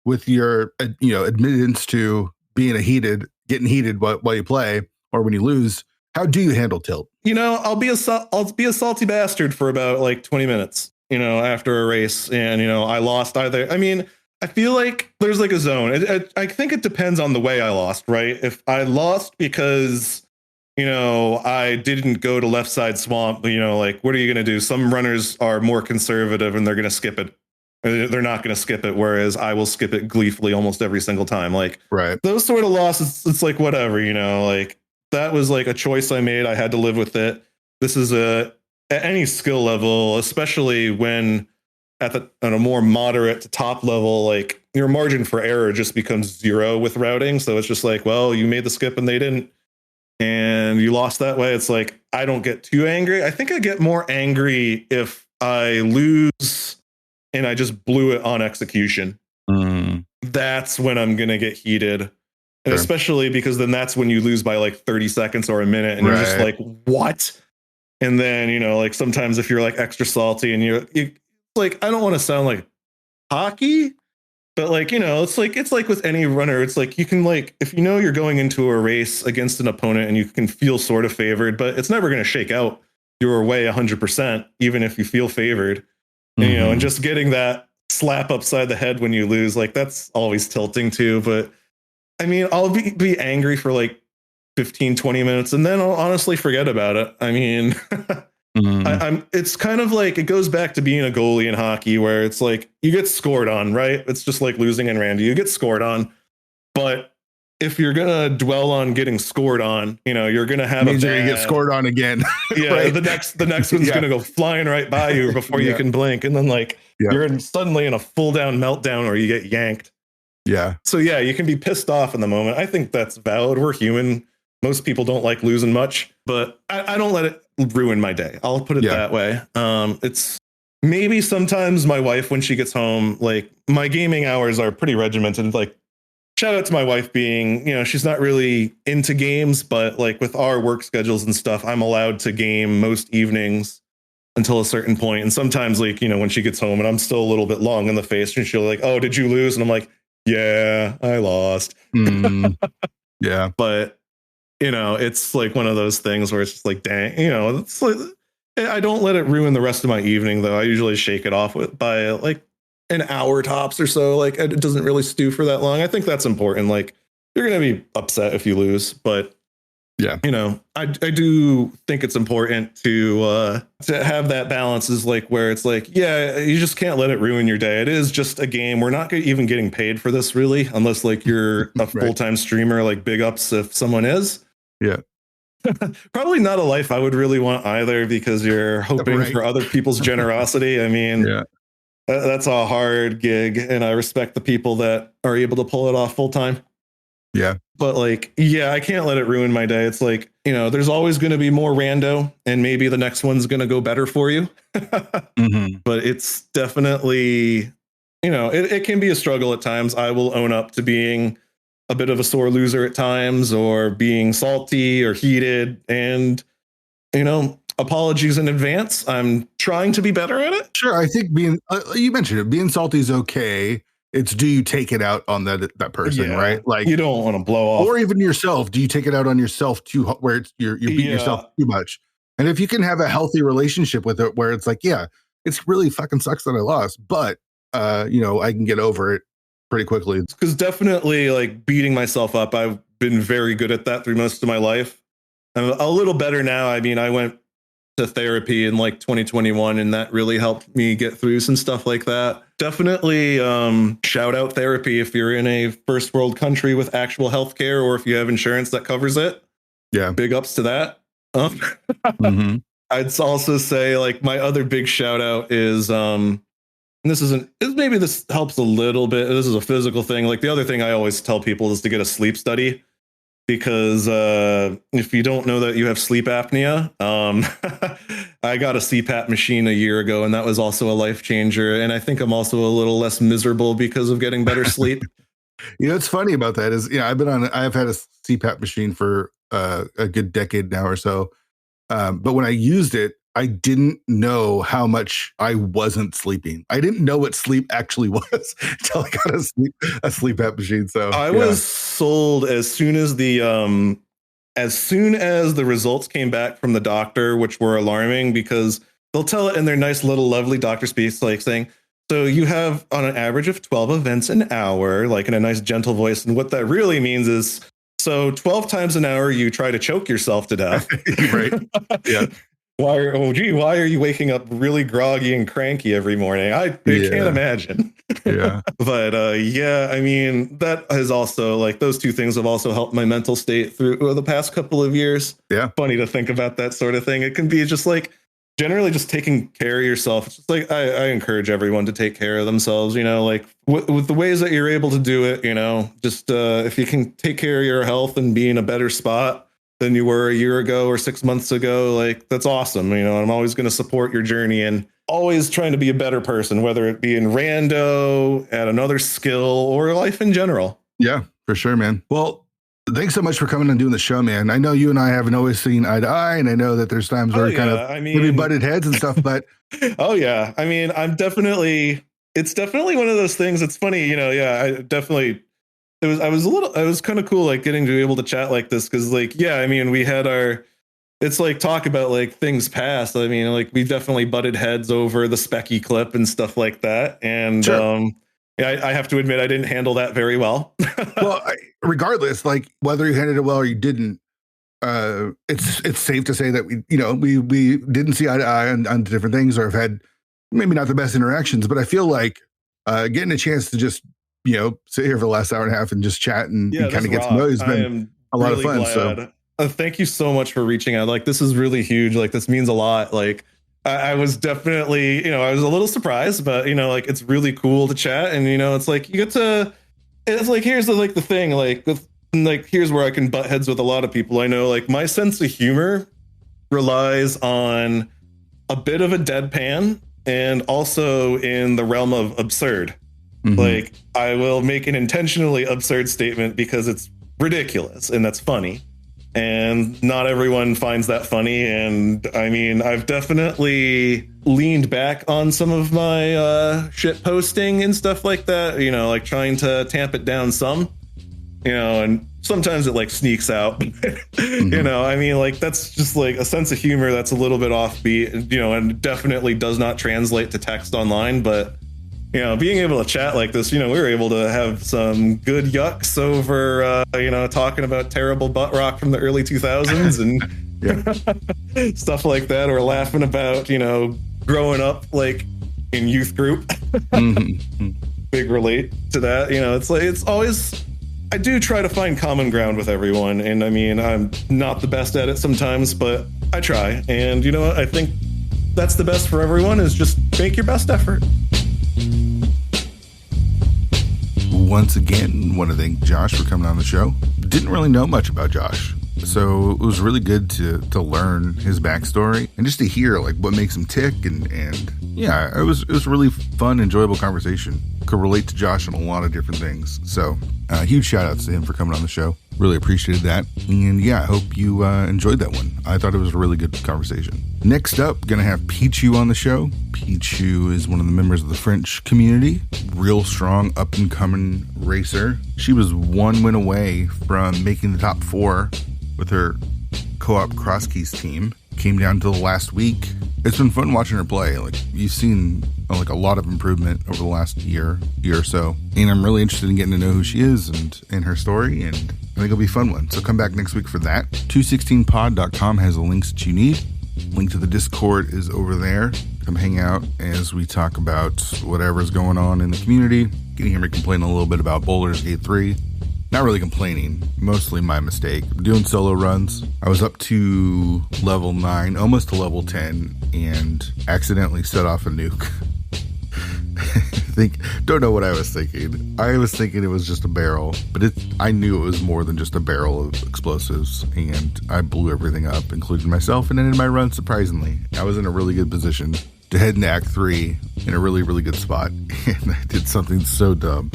with your, admittance to getting heated while you play or when you lose, how do you handle tilt? I'll be a salty bastard for about like 20 minutes, after a race. And, I lost either. I mean, I feel like there's like a zone. I think it depends on the way I lost, right? If I lost because, I didn't go to left side swamp, like, what are you going to do? Some runners are more conservative and they're going to skip it. They're not going to skip it, whereas I will skip it gleefully almost every single time. Like, right. Those sort of losses, it's like whatever, like that was like a choice I made. I had to live with it. This is at any skill level, especially when at a more moderate to top level, like your margin for error just becomes zero with routing. So it's just like, well, you made the skip and they didn't, and you lost that way. It's like, I don't get too angry. I think I get more angry if I lose and I just blew it on execution. That's when I'm going to get heated. And especially because then that's when you lose by like 30 seconds or a minute and you're just like, what? And then, like sometimes if you're like extra salty and you like, I don't want to sound like cocky, but like, it's like with any runner, it's like, you can like, if you're going into a race against an opponent and you can feel sort of favored, but it's never going to shake out your way 100%, even if you feel favored. And, and just getting that slap upside the head when you lose, like that's always tilting too. But I mean, I'll be angry for like 15, 20 minutes and then I'll honestly forget about it. I mean, it's kind of like, it goes back to being a goalie in hockey where it's like you get scored on, right? It's just like losing in Randy, you get scored on. But if you're going to dwell on getting scored on, you're going to have you're going to get scored on again. Yeah. Right? The next one's going to go flying right by you before you can blink. And then like you're suddenly in a full down meltdown or you get yanked. Yeah. So yeah, you can be pissed off in the moment. I think that's valid. We're human. Most people don't like losing much, but I don't let it ruin my day. I'll put it that way. It's maybe sometimes my wife, when she gets home, like my gaming hours are pretty regimented. Like shout out to my wife being, she's not really into games, but like with our work schedules and stuff, I'm allowed to game most evenings. until a certain point. And sometimes, like, you know, when she gets home and I'm still a little bit long in the face, and she'll like, "Oh, did you lose?" And I'm like, "Yeah, I lost." Yeah. But, you know, it's like one of those things where it's just like, dang, you know, it's like, I don't let it ruin the rest of my evening, though. I usually shake it off by like an hour tops or so. Like, it doesn't really stew for that long. I think that's important. Like, you're going to be upset if you lose, but Yeah. you know, I do think it's important to have that balance, is like where it's like, yeah, you just can't let it ruin your day. It is just a game. We're not even getting paid for this, really, unless like you're a full-time streamer. Like, big ups if someone is. Yeah. Probably not a life I would really want either, because you're hoping for other people's generosity. I mean, that's a hard gig, and I respect the people that are able to pull it off full time. Yeah. But like, yeah, I can't let it ruin my day. It's like, you know, there's always going to be more rando, and maybe the next one's going to go better for you. But it's definitely, you know, it can be a struggle at times. I will own up to being a bit of a sore loser at times, or being salty or heated. And, you know, apologies in advance. I'm trying to be better at it. Sure. I think being, you mentioned it, being salty is okay. It's, do you take it out on that person, right? Like, you don't want to blow off, or even yourself. Do you take it out on yourself too, where it's you're beating yourself too much? And if you can have a healthy relationship with it, where it's like, yeah, it's really fucking sucks that I lost, but you know, I can get over it pretty quickly. Because definitely, like, beating myself up, I've been very good at that through most of my life. I'm a little better now. I mean, I went to therapy in like 2021, and that really helped me get through some stuff like that. Definitely shout out therapy if you're in a first world country with actual healthcare, or if you have insurance that covers it. Yeah. Big ups to that. I'd also say, like, my other big shout out is, and maybe this helps a little bit. This is a physical thing. Like, the other thing I always tell people is to get a sleep study, because if you don't know that you have sleep apnea, I got a CPAP machine a year ago, and that was also a life changer. And I think I'm also a little less miserable because of getting better sleep. You know, what's funny about that is, yeah, I've had a CPAP machine for a good decade now or so. But when I used it, I didn't know how much I wasn't sleeping. I didn't know what sleep actually was until I got a sleep app machine. So I was sold as soon as the results came back from the doctor, which were alarming, because they'll tell it in their nice little lovely doctor speech, like saying, so you have on an average of 12 events an hour, like in a nice gentle voice. And what that really means is, so 12 times an hour, you try to choke yourself to death. Right. Yeah. Why are you waking up really groggy and cranky every morning? I can't imagine. Yeah. But yeah, I mean, that has also, like, those two things have also helped my mental state through the past couple of years. Yeah. Funny to think about that sort of thing. It can be just like generally just taking care of yourself. It's just like, I encourage everyone to take care of themselves, you know, like with the ways that you're able to do it, you know, just if you can take care of your health and be in a better spot than you were a year ago or 6 months ago, like, that's awesome. You know, I'm always going to support your journey and always trying to be a better person, whether it be in rando, at another skill, or life in general. Yeah, for sure, man. Well, thanks so much for coming and doing the show, man. I know you and I haven't always seen eye to eye, and I know that there's times where maybe butted heads and stuff, but oh yeah. I mean, it's definitely one of those things. It's funny, you know, I was kind of cool, like, getting to be able to chat like this, because, like, yeah, I mean, we had it's like talk about, like, things past. I mean, like, we definitely butted heads over the Specky clip and stuff like that. And sure. I have to admit, I didn't handle that very well. Well, regardless, like, whether you handled it well or you didn't, it's safe to say that we didn't see eye to eye on different things, or have had maybe not the best interactions. But I feel like getting a chance to just, you know, sit here for the last hour and a half and just chat and kind of get to know you has been a lot of fun. Glad. So thank you so much for reaching out. Like, this is really huge. Like, this means a lot. Like, I was definitely, you know, I was a little surprised, but, you know, like, it's really cool to chat. And, you know, it's like, it's like, here's the thing, like, here's where I can butt heads with a lot of people. I know, like, my sense of humor relies on a bit of a deadpan, and also in the realm of absurd. Mm-hmm. Like, I will make an intentionally absurd statement because it's ridiculous and that's funny. And not everyone finds that funny. And I mean, I've definitely leaned back on some of my shit posting and stuff like that, you know, like trying to tamp it down some, you know, and sometimes it like sneaks out, you know, I mean, like that's just like a sense of humor that's a little bit offbeat, you know, and definitely does not translate to text online. But you know, being able to chat like this, you know, we were able to have some good yucks over, you know, talking about terrible butt rock from the early 2000s and stuff like that, or laughing about, you know, growing up like in youth group. Big relate to that. You know, it's like, it's always, I do try to find common ground with everyone. And I mean, I'm not the best at it sometimes, but I try. And you know what? I think that's the best for everyone, is just make your best effort. Once again, want to thank Josh for coming on the show. Didn't really know much about Josh, so it was really good to learn his backstory and just to hear like what makes him tick, and yeah, it was really fun, enjoyable conversation. Could relate to Josh on a lot of different things. So huge shout outs to him for coming on the show. Really appreciated that. And yeah, I hope you enjoyed that one. I thought it was a really good conversation. Next up, gonna have Pichu on the show. Pichu is one of the members of the French community. Real strong, up and coming racer. She was one win away from making the top 4 with her co-op cross keys team. Came down to the last week. It's been fun watching her play. Like, you've seen like a lot of improvement over the last year or so, and I'm really interested in getting to know who she is and her story, and I think it'll be a fun one. So come back next week for that. 216pod.com has the links that you need. Link to the Discord is over there. Come hang out as we talk about whatever's going on in the community. You can hear me complain a little bit about Baldur's Gate 3. Not really complaining, mostly my mistake. I'm doing solo runs. I was up to level 9, almost to level 10, and accidentally set off a nuke. Don't know what I was thinking. I was thinking it was just a barrel, but I knew it was more than just a barrel of explosives, and I blew everything up, including myself, and ended my run surprisingly. I was in a really good position to head into Act 3 in a really, really good spot, and I did something so dumb.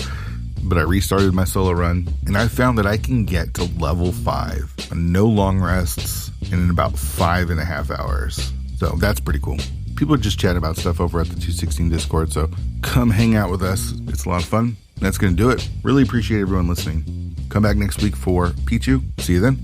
But I restarted my solo run, and I found that I can get to level 5 on no long rests and in about 5.5 hours. So that's pretty cool. People just chat about stuff over at the 216 Discord, so come hang out with us. It's a lot of fun. That's going to do it. Really appreciate everyone listening. Come back next week for Pichu. See you then.